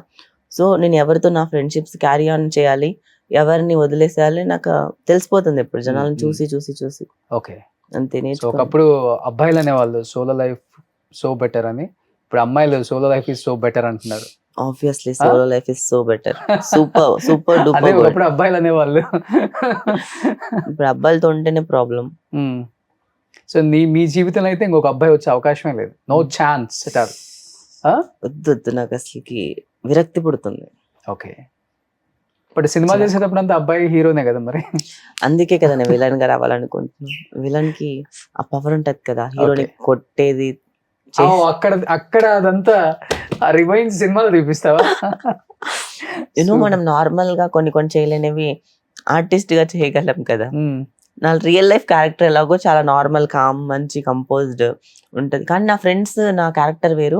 సో నేను ఎవరితో నా ఫ్రెండ్షిప్స్ క్యారీ ఆన్ చేయాలి, ఎవరిని వదిలేసేయాలి, నాకు తెలిసిపోతుంది ఇప్పుడు జనాలను చూసి చూసి చూసి. ఓకే. అంతే. సో ఒకప్పుడు అబ్బాయిలు అనేవాళ్ళు సోలో లైఫ్ సో బెటర్ అని, ఇప్పుడు అమ్మాయిలు solo life is so better అంటున్నారు. Obviously solo life is so better, super super అదే డూపర్. ఒకప్పుడు అబ్బాయిలు అనేవాళ్ళు. ఇప్పుడు అబ్బాయిలతో ఉంటేనే ప్రాబ్లం. సో మీ జీవితంలో అయితే ఇంకొక అబ్బాయి వచ్చే అవకాశమే లేదు, నో ఛాన్స్ ఎట్ ఆల్. వద్దు వద్దు, నాకు అసలుకి విరక్తి పుడుతుంది. ఓకే. బట్ సినిమా చేసేటప్పుడు అంతా అబ్బాయి హీరోనే కదా మరి. అందుకే కదా నేను విలన్ గా రావాలనుకుంటున్నాను. విలన్ కి ఆ పవర్ ఉంటది కదా, హీరోని కొట్టేది. అక్కడ అదంతా రివైన్స్ సినిమాలో చూపిస్తావా? మనం నార్మల్ గా కొన్ని కొన్ని చేయలేనివి ఆర్టిస్ట్ గా చేయగలం కదా. నా రియల్ లైఫ్ క్యారెక్టర్ ఎలాగో చాలా నార్మల్, కామ్, మంచి కంపోజ్డ్ ఉంటది. కానీ నా ఫ్రెండ్స్ నా క్యారెక్టర్ వేరు,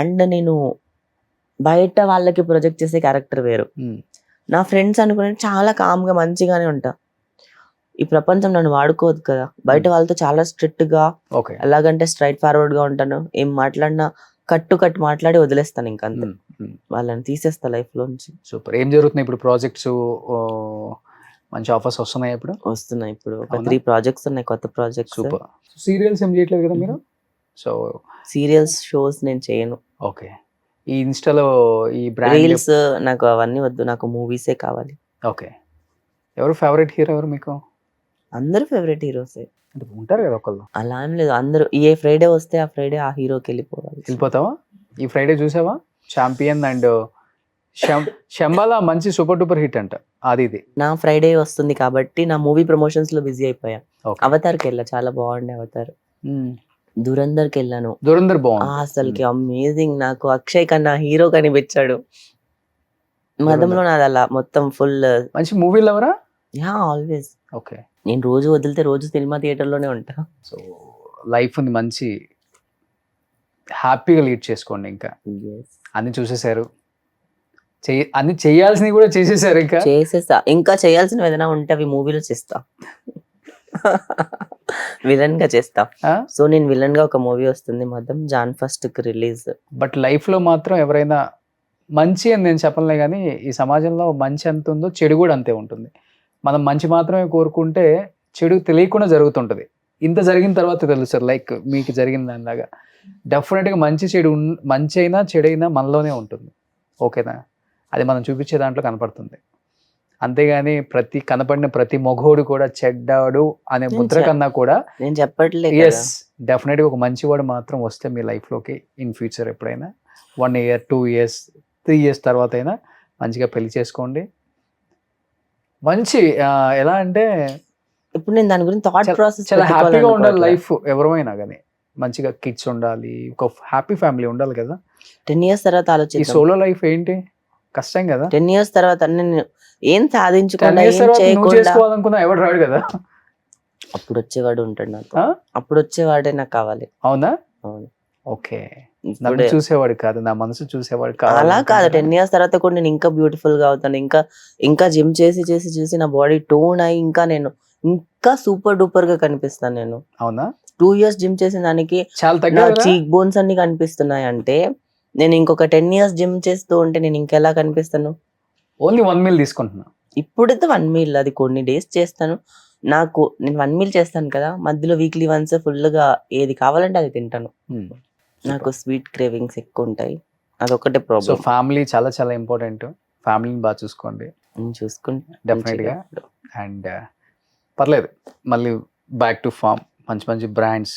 అండ్ నేను బయట వాళ్ళకి ప్రొజెక్ట్ చేసే క్యారెక్టర్ వేరు. నా ఫ్రెండ్స్ అనుకునే చాలా కామ్ గా మంచిగానే ఉంటా. ఈ ప్రపంచం నన్ను వాడుకోదు కదా. బయట వాళ్ళతో చాలా స్ట్రిక్ట్ గా, ఎలాగంటే స్ట్రైట్ ఫార్వర్డ్ గా ఉంటాను. ఏం మాట్లాడినా కట్టు మాట్లాడి వదిలేస్తాను. ఇంకా అంతే, వాళ్ళని తీసేస్తా లైఫ్ లోంచి. సూపర్. ఏం జరుగుతుంది ఇప్పుడు? ప్రాజెక్ట్స్, మంచి ఆఫర్స్ వస్తున్నాయి ఇప్పుడు? వస్తున్నాయి. ఇప్పుడు ఒక 3 ప్రాజెక్ట్స్ ఉన్నాయి, కొత్త ప్రాజెక్ట్స్. సూపర్. సీరియల్స్ ఏం చేయట్లేదు కదా మీరు? సో సీరియల్స్ షోస్ నేను చేయను. ఓకే. ఈ ఇన్స్టాలో ఈ బ్రాండ్ రీల్స్ నాకు అవన్నీ వద్దు, నాకు మూవీసే కావాలి. ఓకే. ఎవరు ఫేవరెట్ హీరో ఎవరు మీకు? అందరూ ఫేవరెట్ హీరోసే ఉంటారు కదా ఒకళ్ళు. అలా ఏం లేదు, అందరూ ఏ ఫ్రైడే వస్తే ఆ ఫ్రైడే ఆ హీరోకి వెళ్ళిపోతావా? ఈ ఫ్రైడే చూసావా ఛాంపియన్ అండ్ శంబాల మంచి సూపర్ డూపర్ హిట్ అంట. అది ఇది నా ఫ్రైడే వస్తుంది కాబట్టి నా మూవీ ప్రమోషన్స్ లో బిజీ అయిపోయా. అవతార్కి వెళ్ళా, చాలా బాగుండే అవతార్. దురందర్కి వెళ్ళాను. దురందర్ బాగుంది అసలుకి, అమేజింగ్. నాకు అక్షయ్ కన్నా హీరో కనిపించాడు. మదంలో నాది అలా మొత్తం ఫుల్ మంచి మూవీలు ఎవరా? Yeah, always. ఓకే. నేను రోజు వదిలితే రోజు సినిమా థియేటర్ లోనే ఉంటా. సో లైఫ్ ఉంది మంచి హ్యాపీగా లీడ్ చేసుకోండి. ఇంకా అన్ని చూసేసారు, అన్ని చేయాల్సినవి కూడా చేసేసారు. ఇంకా చేసేస్తా, ఇంకా చేయాల్సినవి ఏదైనా ఉంటే అవి మూవీలో చేస్తా. విలన్ గా చేస్తా. సో నేను విలన్ గా ఒక మూవీ వస్తుంది మదం, జాన్ 1st కి రిలీజ్. బట్ లైఫ్ లో మాత్రం ఎవరైనా మంచి అని నేను చెప్పలే, కానీ ఈ సమాజంలో మంచి ఎంత ఉందో చెడు కూడా అంతే ఉంటుంది. మనం మంచి మాత్రమే కోరుకుంటే చెడు తెలియకుండా జరుగుతుంటది. ఇంత జరిగిన తర్వాత తెలుస్తుంది, లైక్ మీకు జరిగిన దానిలాగా. డెఫినెట్గా మంచి అయినా చెడైనా మనలోనే ఉంటుంది. ఓకేనా? అది మనం చూపించే దాంట్లో కనపడుతుంది. అంతేగాని కనపడిన ప్రతి మొగోడు కూడా చెడ్డాడు అనే ముద్ర కన్నా కూడా నేను చెప్పట్లేదు. ఎస్, డెఫినెట్గా ఒక మంచివాడు మాత్రం వస్తే మీ లైఫ్లోకి ఇన్ ఫ్యూచర్ ఎప్పుడైనా 1 year 2 years 3 years తర్వాత అయినా మంచిగా పెళ్లి చేసుకోండి. మంచి ఎలా అంటే ఇప్పుడు నేను దాని గురించి థాట్ ప్రాసెస్ చాలా హ్యాపీగా ఉండాలి లైఫ్. ఎవరైనా కానీ మంచిగా కిడ్స్ ఉండాలి, ఒక హ్యాపీ ఫ్యామిలీ ఉండాలి కదా. 10 years తర్వాత ఆలోచించి, ఈ సోలో లైఫ్ ఏంటి కష్టం కదా. 10 years తర్వాత నేను ఏం సాధించుకోవాలనుకున్నా ఎవరు రాడు కదా. అప్పుడు వచ్చేవాడు ఉంటాడు నాకు, అప్పుడు వచ్చేవాడే నాకు కావాలి. అవునా? అవును. ఓకే. నన్ను చూసేవాడు కాదు, నా మనసు చూసేవాడు కాదు. అలా కాదు, 10 years తర్వాత కూడా నేను ఇంకా బ్యూటిఫుల్ గా అవుతాను. ఇంకా జిమ్ చేసి చేసి చేసి నా బాడీ టోన్ అయ్యి ఇంకా సూపర్ డూపర్ గా కనిపిస్తాను నేను. అవునా? 2 years జిమ్ చేసిన దానికి చాలా చీక్ బోన్స్ అన్ని కనిపిస్తున్నాయి అంటే, నేను ఇంకొక 10 years జిమ్ చేస్తూ ఉంటే నేను ఇంకెలా కనిపిస్తాను? ఓన్లీ 1 meal తీసుకుంటున్నా. ఇప్పుడైతే 1 meal, అది కొన్ని డేస్ చేస్తాను. నేను 1 meal చేస్తాను కదా, మధ్యలో వీక్లీ వన్స్ ఫుల్ గా ఏది కావాలంటే అది తింటాను. నాకు స్వీట్ క్రేవింగ్స్ ఎక్కువ ఉంటాయి, అదొకటే ప్రాబ్లం. సో ఫ్యామిలీ చాలా చాలా ఇంపార్టెంట్. ఫ్యామిలీని బాగా చూసుకోండి. డెఫినెట్ గా. అండ్ పర్లేదు, మళ్ళీ బ్యాక్ టు ఫామ్. మంచి మంచి బ్రాండ్స్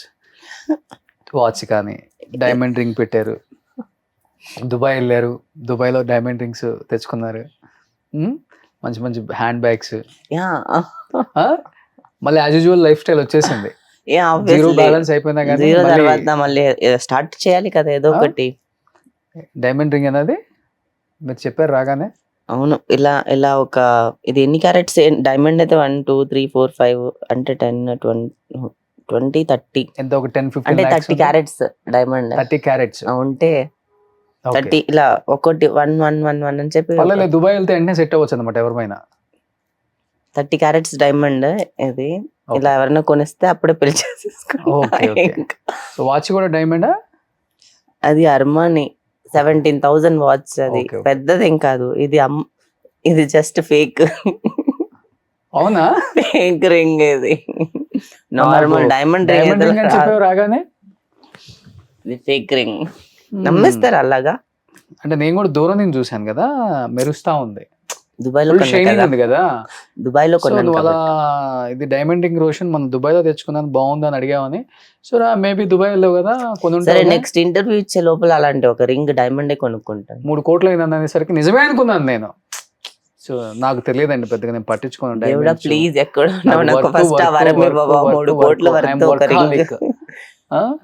వాచ్ కానీ, డైమండ్ రింగ్ పెట్టారు, దుబాయ్ వెళ్ళారు, దుబాయ్లో డైమండ్ రింగ్స్ తెచ్చుకున్నారు, మంచి మంచి హ్యాండ్ బ్యాగ్స్, మళ్ళీ యాజ్ యూజువల్ లైఫ్ స్టైల్ వచ్చేసింది. జీరో బ్యాలెన్స్ అయిపోయినా కానీ జీరో తర్వాత మళ్ళీ స్టార్ట్ చేయాలి కదా ఏదో ఒకటి. డైమండ్ రింగ్ అనేది మీరు చెప్పారు రాగానే. అవును, ఇలా ఇలా ఒక ఇది ఎన్ని క్యారెట్స్ డైమండ్ అయితే 1 2 3 4 5 అంటే 10 20 30 ఎంత ఒక 10-15 అంటే lakhs 30 క్యారెట్స్ డైమండ్ 30 క్యారెట్స్ ఉంటే 30 ఇలా ఒకటి 1 1 1 1 అని చెప్పి పర్లేదు, దుబాయ్ వెళ్తే వెంటనే సెట్ అవ్వచ్చు అనమాట ఎవరిమైనా. 30 క్యారెట్స్ డైమండ్ ఇది. ఇలా ఎవరైనా కొనిస్తే అప్పుడే పెళ్లి చేసేసుకుంటా. సో వాచ్ కూడా డైమండా? అది అర్మాని 17,000 వాచ్. అది పెద్దదేం కాదు, ఇది జస్ట్ ఫేక్. అవునా? ఫేక్ రింగ్ ఇది, నార్మల్ డైమండ్ రింగ్ రాగానే ఇది ఫేక్ రింగ్. నమ్మేస్తారు అలాగా? అంటే నేను కూడా దూరం నుంచి చూసాను కదా, మెరుస్తా ఉంది. దుబాయ్ లో ఉంది కదా, దుబాయ్ లో కొన్నాను. అలా ఇది డైమండ్ రింగ్ రోషన్ మనం దుబాయ్ లో తెచ్చుకున్నాను బాగుందని అడిగామని. సో మేబీ దుబాయ్ వెళ్ళావు కదా కొని. సరే, నెక్స్ట్ ఇంటర్వ్యూ ఇచ్చే లోపల అలాంటి ఒక రింగ్ డైమండే కొనుక్కుంటాను. 3 కోట్లు అయింది అనేసరికి నిజమే అనుకున్నాను నేను. సో నాకు తెలియదండి పెద్దగా, నేను పట్టించుకున్నాను. ప్లీజ్ ఎక్కడ ఫస్ట్ 3 కోట్ల వరకు ఒక రింగ్,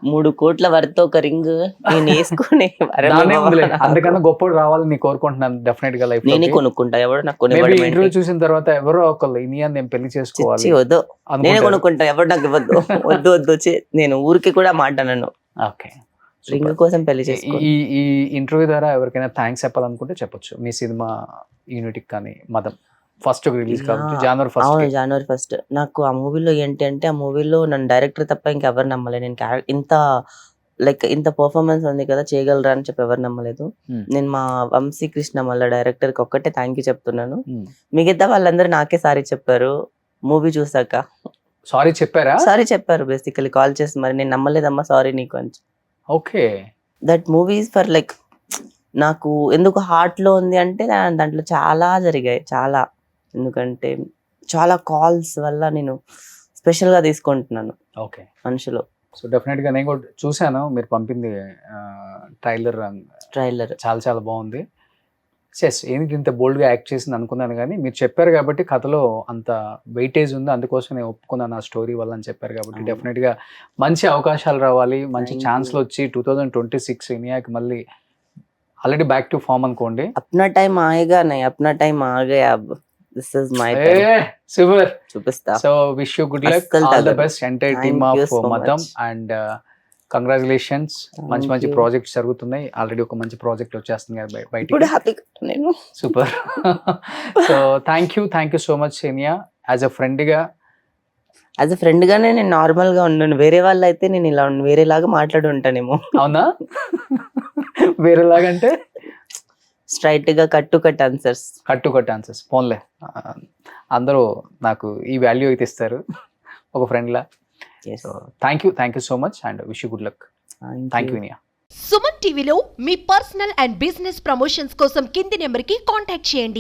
3 కోట్ల వరకు ఒక రింగ్ నేను వేసుకుని అందుకన్నా గొప్ప రావాలని నేను కోరుకుంటున్నాను. డెఫినెట్ గా లైఫ్ నేనే కొనుక్కుంటా. ఎవరు నాకు ఇంటర్వ్యూ చూసిన తర్వాత ఎవరో ఒకళ్ళు ఇనియా నేను పెళ్లి చేసుకోవాలి వద్దు, నేనే కొనుక్కుంటా. ఎవరు నాకు ఇవ్వద్దు, వద్దు వద్దు వచ్చి నేను ఊరికి కూడా మాట్లాడను. ఓకే, రింగ్ కోసం పెళ్లి చేసుకో. ఈ ఇంటర్వ్యూ ద్వారా ఎవరికైనా థ్యాంక్స్ చెప్పాలనుకుంటే చెప్పొచ్చు. మీ సినిమా యూనిట్కి కానీ మదం ఫస్ట్ రిలీజ్ కాబట్టి జనవరి 1. నాకు ఆ మూవీలో ఏంటి అంటే, ఆ మూవీలో నన్ను డైరెక్టర్ తప్ప ఇంకెవరు నమ్మలేదు. నేను ఇంత పర్ఫార్మెన్స్ ఉంది కదా, చేయగలరా అని చెప్పి ఎవరు నమ్మలేదు. నేను మా వంశీ కృష్ణ మళ్ళీ డైరెక్టర్ కి ఒక్కటే థ్యాంక్ యూ చెప్తున్నాను. మిగతా వాళ్ళందరూ నాకే సారీ చెప్పారు మూవీ చూసాక. సారీ చెప్పారా? సారీ చెప్పారు బేసికలీ కాల్ చేసి, మరి నేను నమ్మలేదమ్మా సారీ నీకు అని. Okay, that movie is for like, నాకు ఎందుకు హార్ట్ లో ఉంది అంటే దాంట్లో చాలా జరిగాయి, చాలా. ఎందుకంటే చాలా కాల్స్ వల్ల నేను స్పెషల్ గా తీసుకుంటున్నాను ఓకే మనుషులు. సో డెఫినెట్ గా నేను కూడా చూసాను మీరు పంపింది ట్రైలర్ చాలా చాలా బాగుంది. ఎస్, ఏంటి ఇంత బోల్డ్ గా యాక్ట్ చేసింది అనుకున్నాను, కానీ మీరు చెప్పారు కాబట్టి కథలో అంత వెయిటేజ్ ఉంది, అందుకోసం నేను ఒప్పుకున్నాను ఆ స్టోరీ వల్ల అని చెప్పారు కాబట్టి డెఫినెట్ గా మంచి అవకాశాలు రావాలి, మంచి ఛాన్స్లు వచ్చి 2026 ఇండియాకి మళ్ళీ ఆల్రెడీ బ్యాక్ టు ఫామ్ అనుకోండి. అప్నా టైం ఆయేగా నై, అప్నా టైం ఆ Gaya. This is my time. Super. చూపిస్తా. So wish you good luck, all the best, entire team of Madam, and congratulations. మంచి మంచి ప్రాజెక్ట్స్ జరుగుతున్నాయి, ఆల్రెడీ ఒక మంచి ప్రాజెక్ట్ వచ్చేస్తుంది కదా బయటికి. ఇప్పుడు హ్యాపీగా నేను. Super. So thank you so much Senia. As a friend గానే నేను నార్మల్ గా ఉన్నాను. వేరే వాళ్ళు అయితే నేను ఇలా వేరేలాగా మాట్లాడి ఉంటానేమో. అవునా? వేరేలాగా అంటే స్ట్రైట్ గా కట్ టు కట్ ఆన్సర్స్ ఫోన్లే. అందరూ నాకు ఈ వాల్యూ అయితే ఇస్తారు ఒక friend law. So thank you so much and wish you good luck. Thank you Inaya. Suman టీవీలో మీ పర్సనల్ అండ్ బిజినెస్ ప్రమోషన్స్ కోసం కింది నెంబర్ కి కాంటాక్ట్ చేయండి.